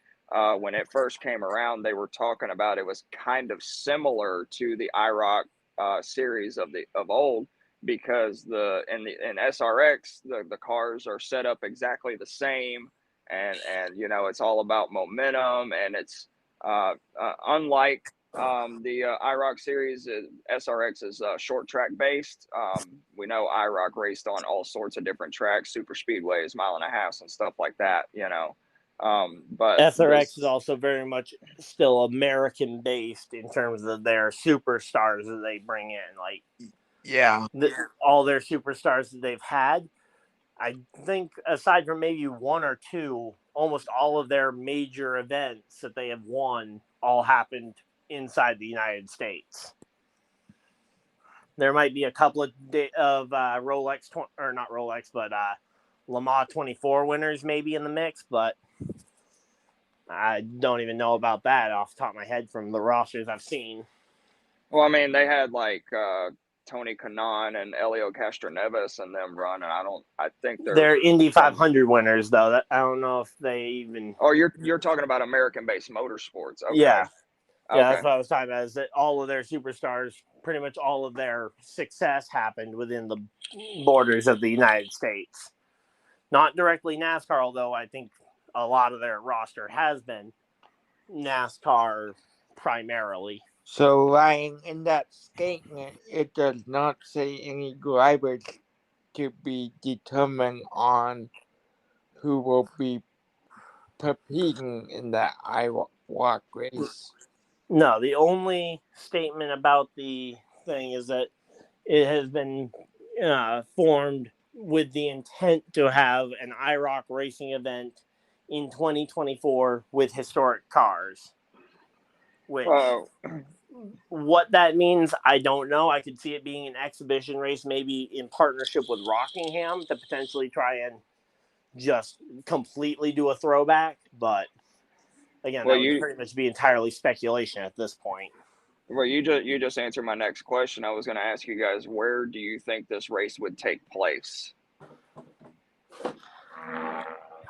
when it first came around, they were talking about it was kind of similar to the IROC series of old because in SRX the cars are set up exactly the same, and you know it's all about momentum, and it's unlike the IROC series. SRX is short track based. We know IROC raced on all sorts of different tracks, super speedways, mile and a half, and stuff like that. You know, but SRX is also very much still American based in terms of their superstars that they bring in. Like, Yeah. all their superstars that they've had, I think aside from maybe one or two, almost all of their major events that they have won all happened inside the United States. There might be a couple of Rolex, or not Rolex, but Le Mans 24 winners maybe in the mix, but I don't even know about that off the top of my head from the rosters I've seen. Well, I mean, they had like Tony Kanaan and Elio Castroneves and them run, and I think they're Indy 500 winners though. I don't know if they even. Oh, you're talking about American-based motorsports. Okay. Yeah. Yeah, Okay. that's what I was talking about. Is that all of their superstars, pretty much all of their success happened within the borders of the United States. Not directly NASCAR, although I think a lot of their roster has been NASCAR primarily. So, Ryan, in that statement, it does not say any drivers to be determined on who will be competing in that IROC race. No, the only statement about the thing is that it has been formed with the intent to have an IROC racing event in 2024 with historic cars. Which, what that means, I don't know. I could see it being an exhibition race, maybe in partnership with Rockingham to potentially try and just completely do a throwback. But again, that would pretty much be entirely speculation at this point. Well, you just answered my next question. I was going to ask you guys, where do you think this race would take place?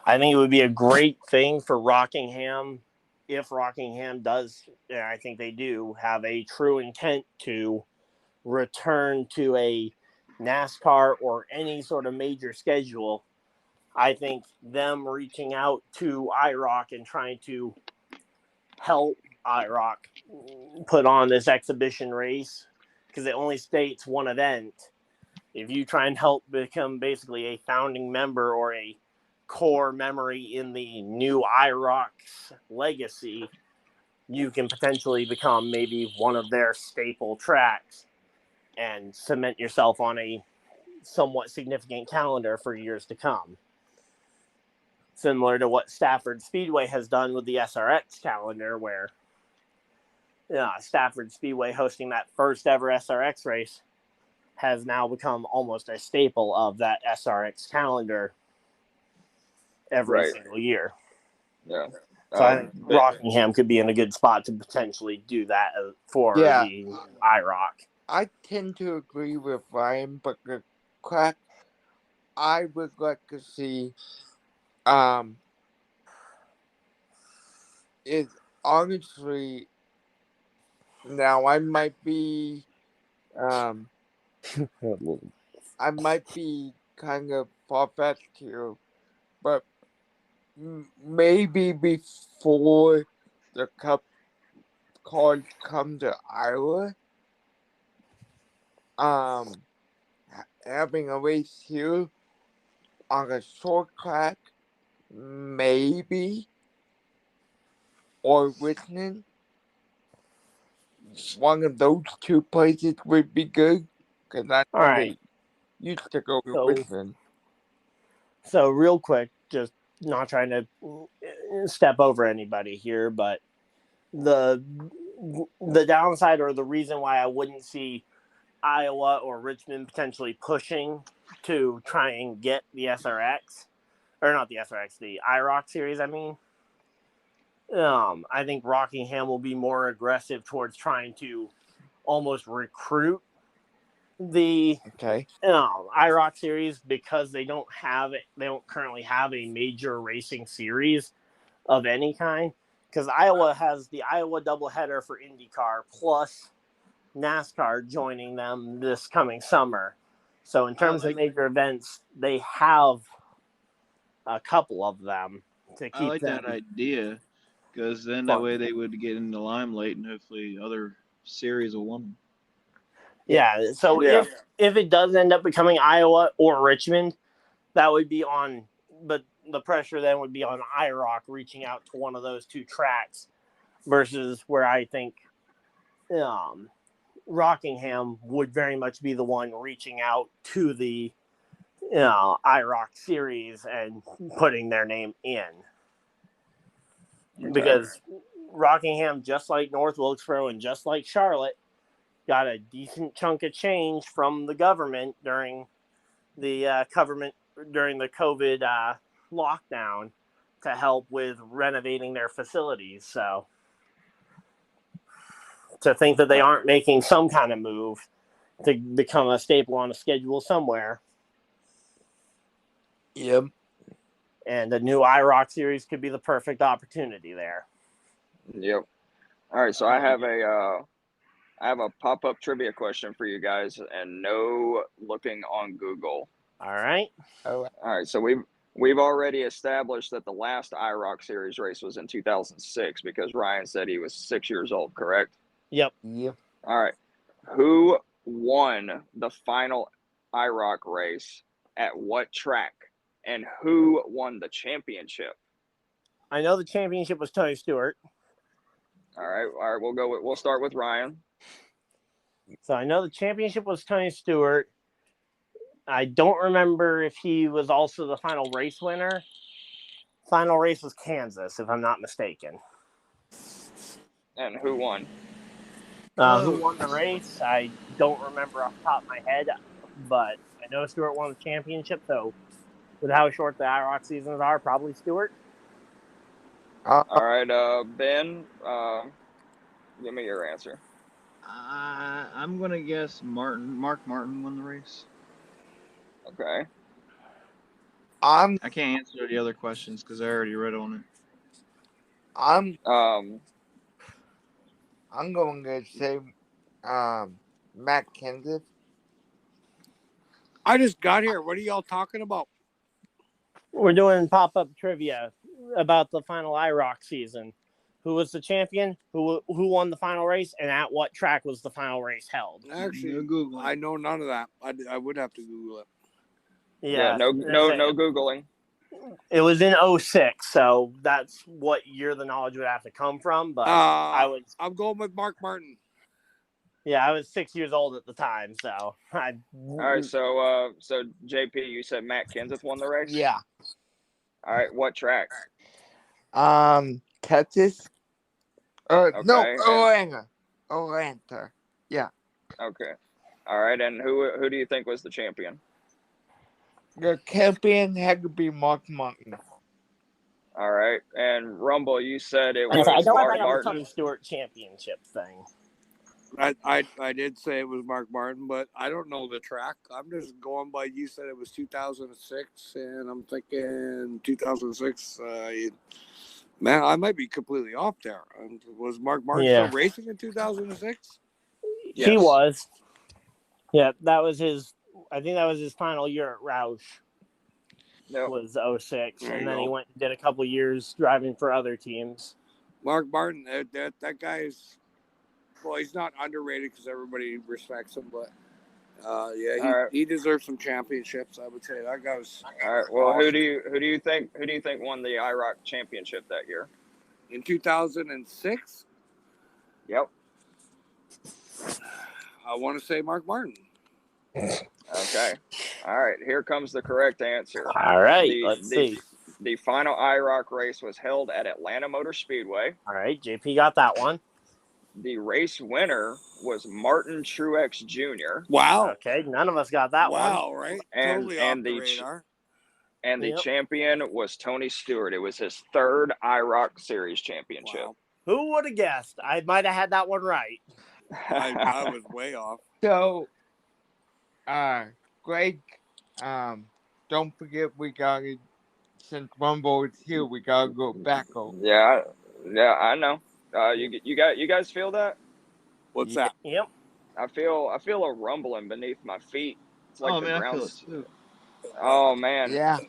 I think it would be a great thing for Rockingham if Rockingham does, and I think they do, have a true intent to return to a NASCAR or any sort of major schedule. I think them reaching out to IROC and trying to help IROC put on this exhibition race, because it only states one event. If you try and help become basically a founding member or a core memory in the new IROC's legacy, you can potentially become maybe one of their staple tracks and cement yourself on a somewhat significant calendar for years to come. Similar to what Stafford Speedway has done with the SRX calendar, where Stafford Speedway hosting that first ever SRX race has now become almost a staple of that SRX calendar every single year. Yeah. So I think Rockingham could be in a good spot to potentially do that for the IROC. I tend to agree with Ryan, but the crack I would like to see is honestly, now I might be kind of far-fetched here, but maybe before the Cup cars come to Iowa, having a race here on a short track, maybe, or Richmond, one of those two places would be good, because I know they used to go to Richmond. So real quick, just not trying to step over anybody here, but the downside or the reason why I wouldn't see Iowa or Richmond potentially pushing to try and get the SRX, or not the SRX, the IROC series, I mean. I think Rockingham will be more aggressive towards trying to almost recruit the IROC series, because they don't currently have a major racing series of any kind, because Iowa has the Iowa doubleheader for IndyCar plus NASCAR joining them this coming summer. So in terms of major events, they have a couple of them to keep. I like that idea, because then that way they would get in the limelight, and hopefully other series will win. Yeah, so if it does end up becoming Iowa or Richmond, that would be on, but the pressure then would be on IROC reaching out to one of those two tracks, versus where I think Rockingham would very much be the one reaching out to the IROC series and putting their name in. Okay. Because Rockingham, just like North Wilkesboro and just like Charlotte, got a decent chunk of change from the government during the COVID lockdown to help with renovating their facilities. So to think that they aren't making some kind of move to become a staple on a schedule somewhere. Yep. And the new IROC series could be the perfect opportunity there. Yep. All right, so I have a pop-up trivia question for you guys, and no looking on Google. All right. All right, so we've already established that the last IROC series race was in 2006, because Ryan said he was 6 years old, correct? Yep. All right. Who won the final IROC race at what track, and who won the championship? I know the championship was Tony Stewart. All right. We'll start with Ryan. So I know the championship was Tony Stewart. I don't remember if he was also the final race winner. Final race was Kansas, if I'm not mistaken. And who won? Who won the race? I don't remember off the top of my head, but I know Stewart won the championship. So with how short the IROC seasons are, probably Stewart. All right, Ben, give me your answer. I'm going to guess Mark Martin won the race. Okay. I can't answer the other questions because I already read on it. I'm going to say Matt Kenseth. I just got here. What are y'all talking about? We're doing pop-up trivia about the final IROC season. who was the champion, who won the final race, and at what track was the final race held. Actually, No Google. I know none of that. I would have to Google it. Yeah, no Googling. It was in 06, so that's what year the knowledge would have to come from. But I'm going with Mark Martin. Yeah, I was 6 years old at the time, so All right, so JP, you said Matt Kenseth won the race? Yeah. All right, what track? Texas. Okay, No, and- Atlanta. Yeah. Okay. All right, and who do you think was the champion? The champion had to be Mark Martin. All right, and Rumble, you said it I was don't Mark think I'm the Martin. Tony Stewart championship thing. I did say it was Mark Martin, but I don't know the track. I'm just going by you said it was 2006, and I'm thinking 2006. Man, I might be completely off there. Was Mark Martin still racing in 2006? Yes. He was. Yeah, that was his. I think that was his final year at Roush. Yep. Was 06, There and you then go. he went and did a couple years driving for other teams. Mark Martin, that guy is. Well, he's not underrated because everybody respects him, but he deserves some championships. I would say that guy was. All right. Well, awesome. who do you think won the IROC championship that year? In 2006? Yep. I want to say Mark Martin. Okay. All right. Here comes the correct answer. All right, let's see. The final IROC race was held at Atlanta Motor Speedway. All right, JP got that one. The race winner was Martin Truex Jr. Wow. Okay, none of us got that one. Wow, right? And- totally and off the the radar. And the Yep. champion was Tony Stewart. It was his third IROC Series championship. Wow. Who would have guessed? I might have had that one right. I was way off. So, Greg, don't forget we gotta, since Rumble is here, we gotta go back over. Yeah, I know. You guys feel that? What's that? Yep. I feel a rumbling beneath my feet. It's like Oh the man, I feel it ground's. too. Oh man, Yeah.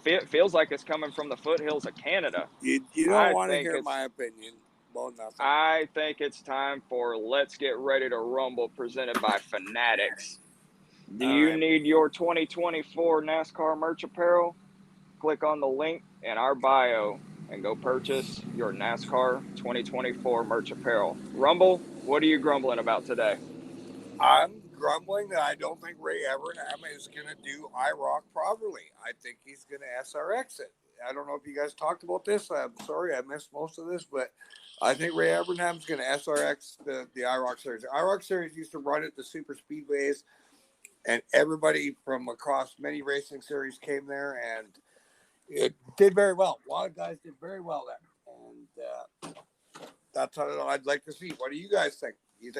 It feels like it's coming from the foothills of Canada. You I don't want to think hear it's- my opinion. Well, nothing. I think it's time for Let's Get Ready to Rumble, presented by Fanatics. Do you Alright. need your 2024 NASCAR merch apparel? Click on the link in our bio and go purchase your NASCAR 2024 merch apparel. Rumble, what are you grumbling about today? I'm grumbling that I don't think Ray Evernham is going to do IROC properly. I think he's going to SRX it. I don't know if you guys talked about this. I'm sorry I missed most of this, but I think Ray Evernham's going to SRX the IROC series. The IROC series used to run at the super speedways, and everybody from across many racing series came there, and it did very well. A lot of guys did very well there, and that's what I'd like to see. What do you guys think? Do you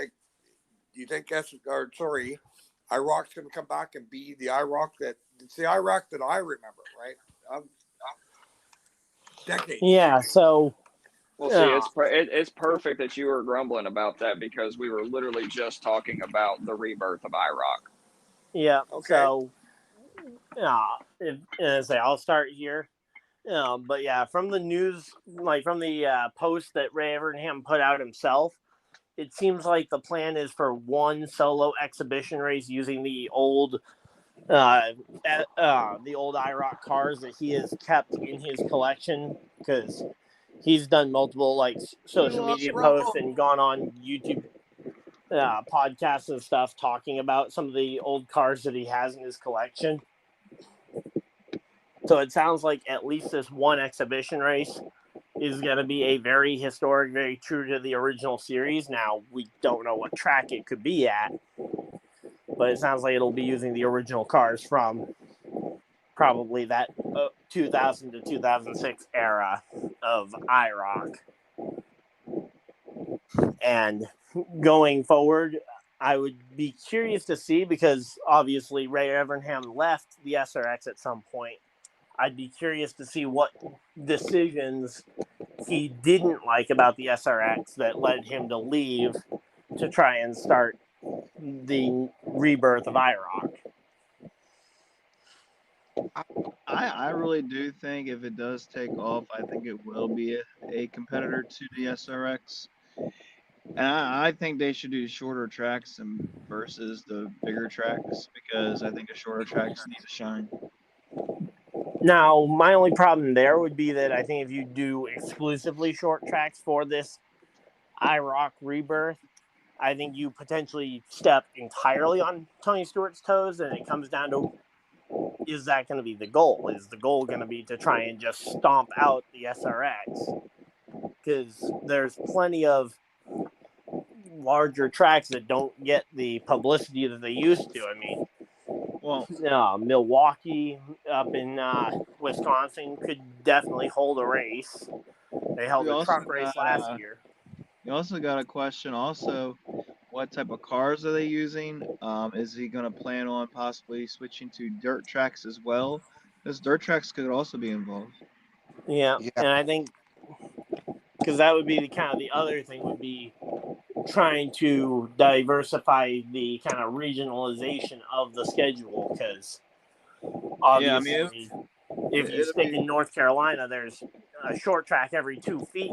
think IROC's going to come back and be the IROC it's the IROC that I remember, right? Decades. Yeah. So. Well, see, it's perfect that you were grumbling about that because we were literally just talking about the rebirth of IROC. Yeah. Okay. So. I'll start here. But yeah, from the news, like from the post that Ray Evernham put out himself, it seems like the plan is for one solo exhibition race using the old IROC cars that he has kept in his collection, because he's done multiple like social media posts and gone on YouTube podcasts and stuff talking about some of the old cars that he has in his collection. So it sounds like at least this one exhibition race is going to be a very historic, very true to the original series. Now, we don't know what track it could be at, but it sounds like it'll be using the original cars from probably that 2000 to 2006 era of IROC. And going forward, I would be curious to see, because obviously Ray Evernham left the SRX at some point. I'd be curious to see what decisions he didn't like about the SRX that led him to leave to try and start the rebirth of IROC. I really do think if it does take off, I think it will be a competitor to the SRX. And I think they should do shorter tracks versus the bigger tracks because I think the shorter tracks need to shine. Now, my only problem there would be that I think if you do exclusively short tracks for this IROC rebirth, I think you potentially step entirely on Tony Stewart's toes, and it comes down to, is that going to be the goal? Is the goal going to be to try and just stomp out the SRX? Because there's plenty of larger tracks that don't get the publicity that they used to. I mean, Well, Milwaukee up in Wisconsin could definitely hold a race. They held we a also truck race got last year. you also got a question. Also, what type of cars are they using? Is he going to plan on possibly switching to dirt tracks as well? Because dirt tracks could also be involved. Yeah, Yeah. and I think because that would be the kind of the other thing would be trying to diversify the kind of regionalization of the schedule, because Yeah, I mean, obviously if you it'll stick be. in North Carolina, there's a short track every 2 feet.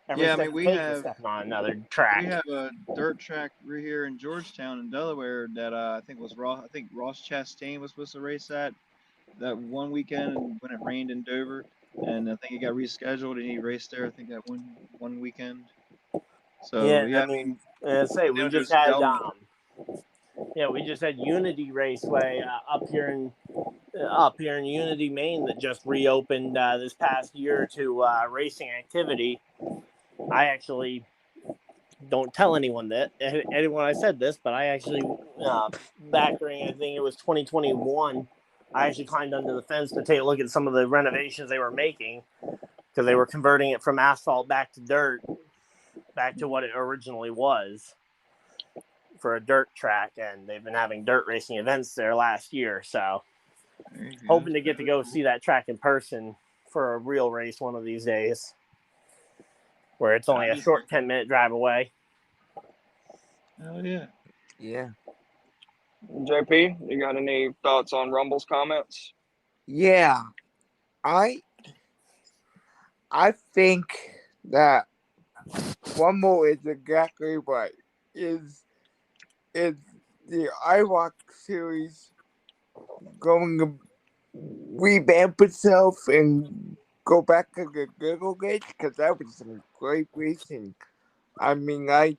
Every Yeah, I step mean, you take is stepping on another track. we have a dirt track right here in Georgetown in Delaware that I think was Ross. I think Ross Chastain was supposed to race that one weekend when it rained in Dover, and I think he got rescheduled and he raced there. I think that one weekend. So Yeah, yeah, I mean, say we then just there's had Delmar. we just had Unity Raceway up here in Unity, Maine, that just reopened this past year to racing activity. I actually don't tell anyone I said this, but I actually back during, I think it was 2021, I actually climbed under the fence to take a look at some of the renovations they were making, because they were converting it from asphalt back to dirt, back to what it originally was for a dirt track, and they've been having dirt racing events there last year, so There you go. hoping to get to go see that track in person for a real race one of these days, where it's only a short 10-minute drive away. Oh yeah. Yeah. JP, you got any thoughts on Rumble's comments? Yeah. I think that Rumble is exactly right. Is the IROC series going to revamp itself and go back to the good old days? Because that was some great racing. I mean, I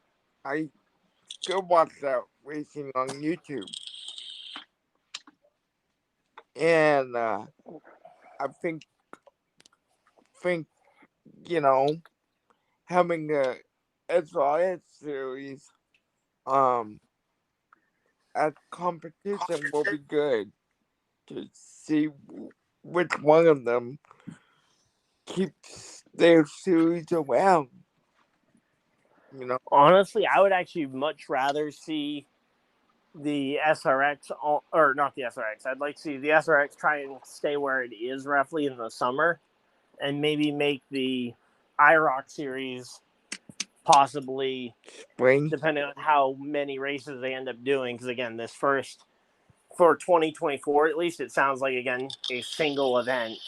still watch that racing on YouTube. And I think you know, having a SRS series at competition will be good to see which one of them keeps their series around. You know, Honestly, I would actually much rather see the SRX, or not the SRX. I'd like to see the SRX try and stay where it is roughly in the summer, and maybe make the IROC series possibly, spring. depending on how many races they end up doing. Because again, this first, for 2024 at least, it sounds like, again, a single event,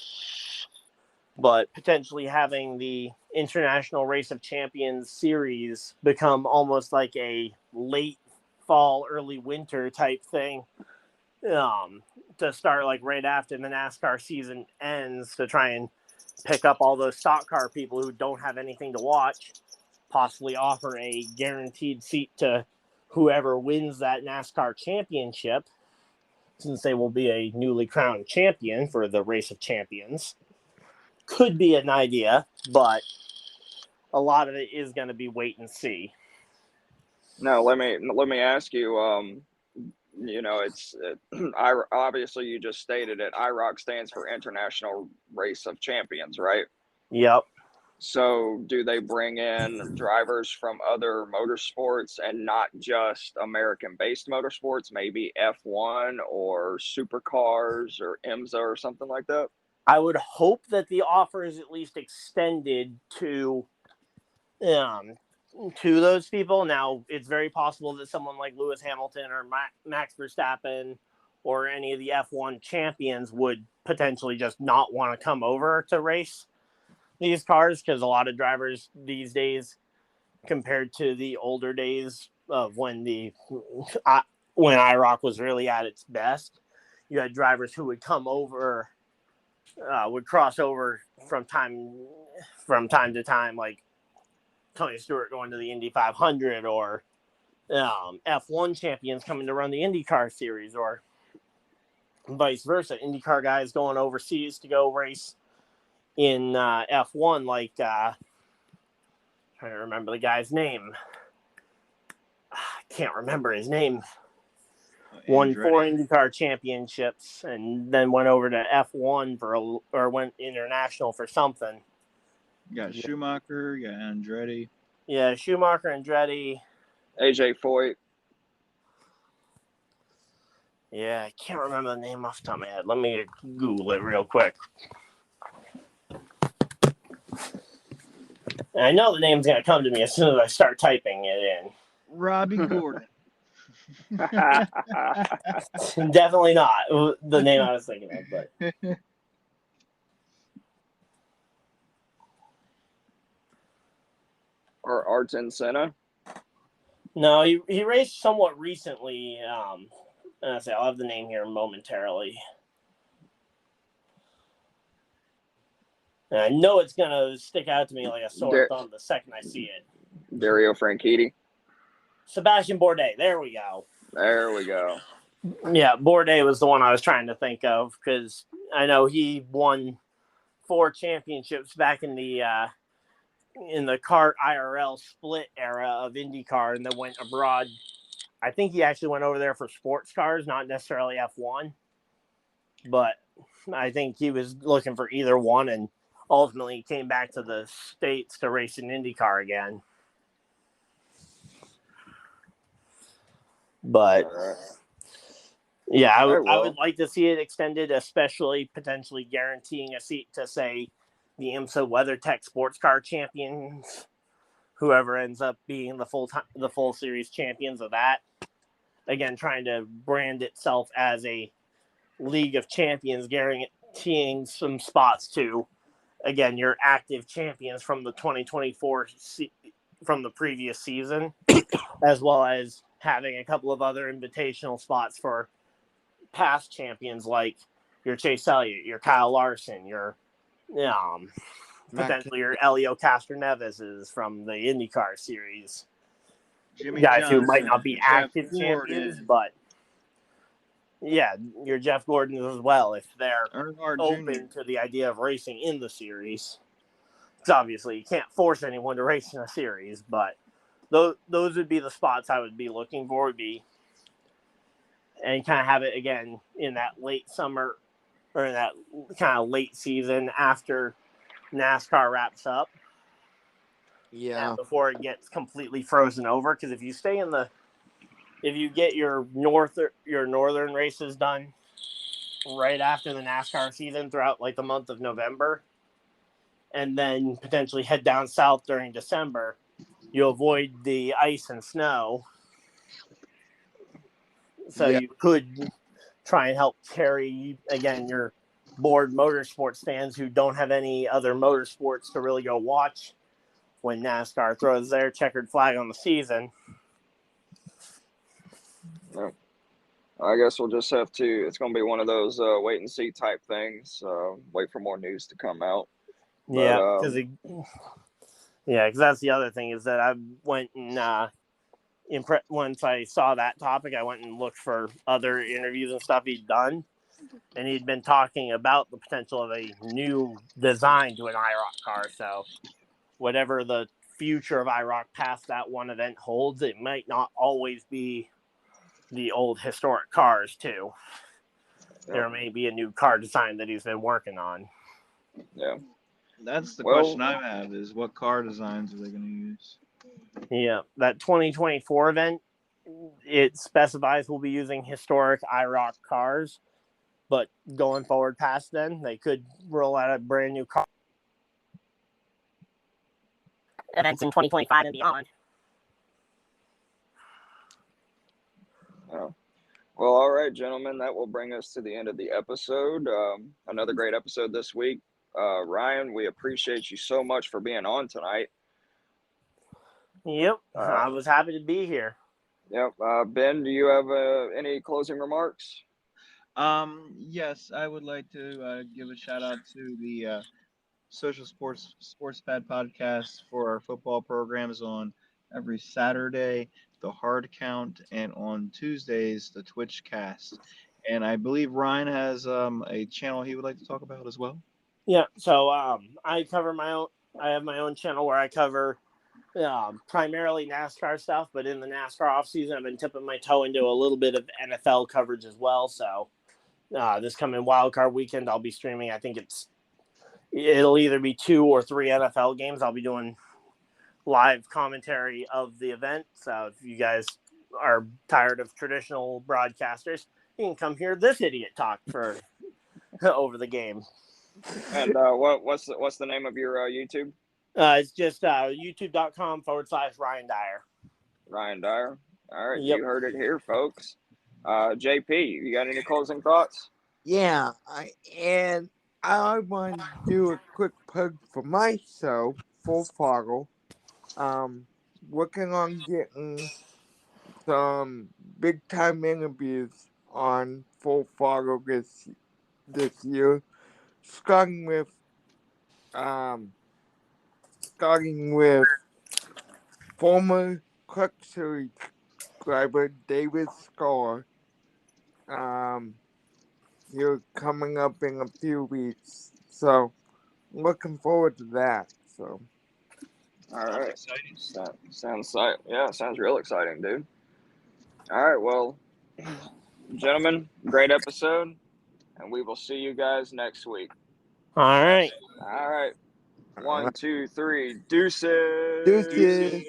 but potentially having the International Race of Champions series become almost like a late fall, early winter type thing, to start like right after the NASCAR season ends, to try and pick up all those stock car people who don't have anything to watch, possibly offer a guaranteed seat to whoever wins that NASCAR championship, since they will be a newly crowned champion for the Race of Champions. Could be an idea, but a lot of it is going to be wait and see. No, let me ask you. You know, obviously you just stated it. IROC stands for International Race of Champions, right? Yep. So, do they bring in drivers from other motorsports and not just American-based motorsports? Maybe F1 or supercars or IMSA or something like that? I would hope that the offer is at least extended to those people. Now, it's very possible that someone like Lewis Hamilton or Max Verstappen or any of the F1 champions would potentially just not want to come over to race these cars, because a lot of drivers these days, compared to the older days of when when IROC was really at its best, you had drivers who would come over, would cross over from time to time, like Tony Stewart going to the Indy 500, or F1 champions coming to run the IndyCar series, or vice versa. IndyCar guys going overseas to go race in F1, like trying to remember the guy's name. I can't remember his name. Won 4 IndyCar championships and then went over to F1 or went international for something. You got Schumacher, you got Andretti. Yeah, Schumacher, Andretti. AJ Foyt. Yeah, I can't remember the name off the top of my head. Let me Google it real quick. And I know the name's going to come to me as soon as I start typing it in. Robbie Gordon. Definitely not the name I was thinking of, but Or Ayrton Senna. no, he raced somewhat recently. I'll have the name here momentarily. And I know it's gonna stick out to me like a sore thumb the second I see it. Dario Franchitti. Sebastian Bourdais. There we go. There we go. Yeah, Bourdais was the one I was trying to think of, because I know he won 4 championships back in the kart IRL split era of IndyCar, and then went abroad. I think he actually went over there for sports cars, not necessarily F1, but I think he was looking for either one, and ultimately came back to the States to race in IndyCar again. But yeah, I would like to see it extended, especially potentially guaranteeing a seat to, say, the IMSA WeatherTech Sports Car Champions, whoever ends up being the full series champions of that. Again, trying to brand itself as a League of Champions, guaranteeing some spots to, again, your active champions from the 2024 from the previous season, as well as having a couple of other invitational spots for past champions like your Chase Elliott, your Kyle Larson, your potentially your Elio Castroneves from the IndyCar series. Jimmy Guys Johnson, who might not be Jeff active Gordon. champions, but yeah, your Jeff Gordons as well, if they're open to the idea of racing in the series. Because obviously you can't force anyone to race in a series, but those would be the spots I would be looking for, and kind of have it again in that late summer or in that kind of late season after NASCAR wraps up. Yeah. Before it gets completely frozen over, because if you get your northern races done right after the NASCAR season throughout like the month of November, and then potentially head down south during December, you avoid the ice and snow. So you could try and help carry, again, your bored motorsports fans who don't have any other motorsports to really go watch when NASCAR throws their checkered flag on the season. Yeah. I guess we'll just have to, it's going to be one of those wait and see type things. Wait for more news to come out. Yeah, because that's the other thing, is that I went and once I saw that topic, I went and looked for other interviews and stuff he'd done, and he'd been talking about the potential of a new design to an IROC car. So whatever the future of IROC past that one event holds, it might not always be the old historic cars too. Yep. There may be a new car design that he's been working on. Yeah. That's the question I have, is what car designs are they going to use? Yeah, that 2024 event, it specifies we'll be using historic IROC cars, but going forward past then, they could roll out a brand new car events in 2025 and beyond. Well, all right, gentlemen, that will bring us to the end of the episode. Another great episode this week. Ryan, we appreciate you so much for being on tonight. Yep, I was happy to be here. Yep. Ben, do you have any closing remarks? Yes, I would like to give a shout out to the Social Sports Pad podcast for our football programs on every Saturday, the Hard Count, and on Tuesdays, the Twitch Cast. And I believe Ryan has a channel he would like to talk about as well. Yeah, so I cover my own. I have my own channel where I cover primarily NASCAR stuff, but in the NASCAR off season, I've been tipping my toe into a little bit of NFL coverage as well. So this coming wildcard weekend, I'll be streaming. I think it'll either be 2 or 3 NFL games. I'll be doing live commentary of the event. So if you guys are tired of traditional broadcasters, you can come hear this idiot talk for over the game. And what's the name of your YouTube? It's just youtube.com/Ryan Dyer. Ryan Dyer. All right, Yep. You heard it here, folks. JP, you got any closing thoughts? Yeah, I want to do a quick plug for myself, Full Throttle. Working on getting some big time interviews on Full Throttle this year, starting with former Truck Series driver David Scar. You're coming up in a few weeks, so looking forward to that. So, All right, sounds real exciting, dude. All right, well, gentlemen, great episode, and we will see you guys next week. All right. 1, 2, 3, deuces. deuces.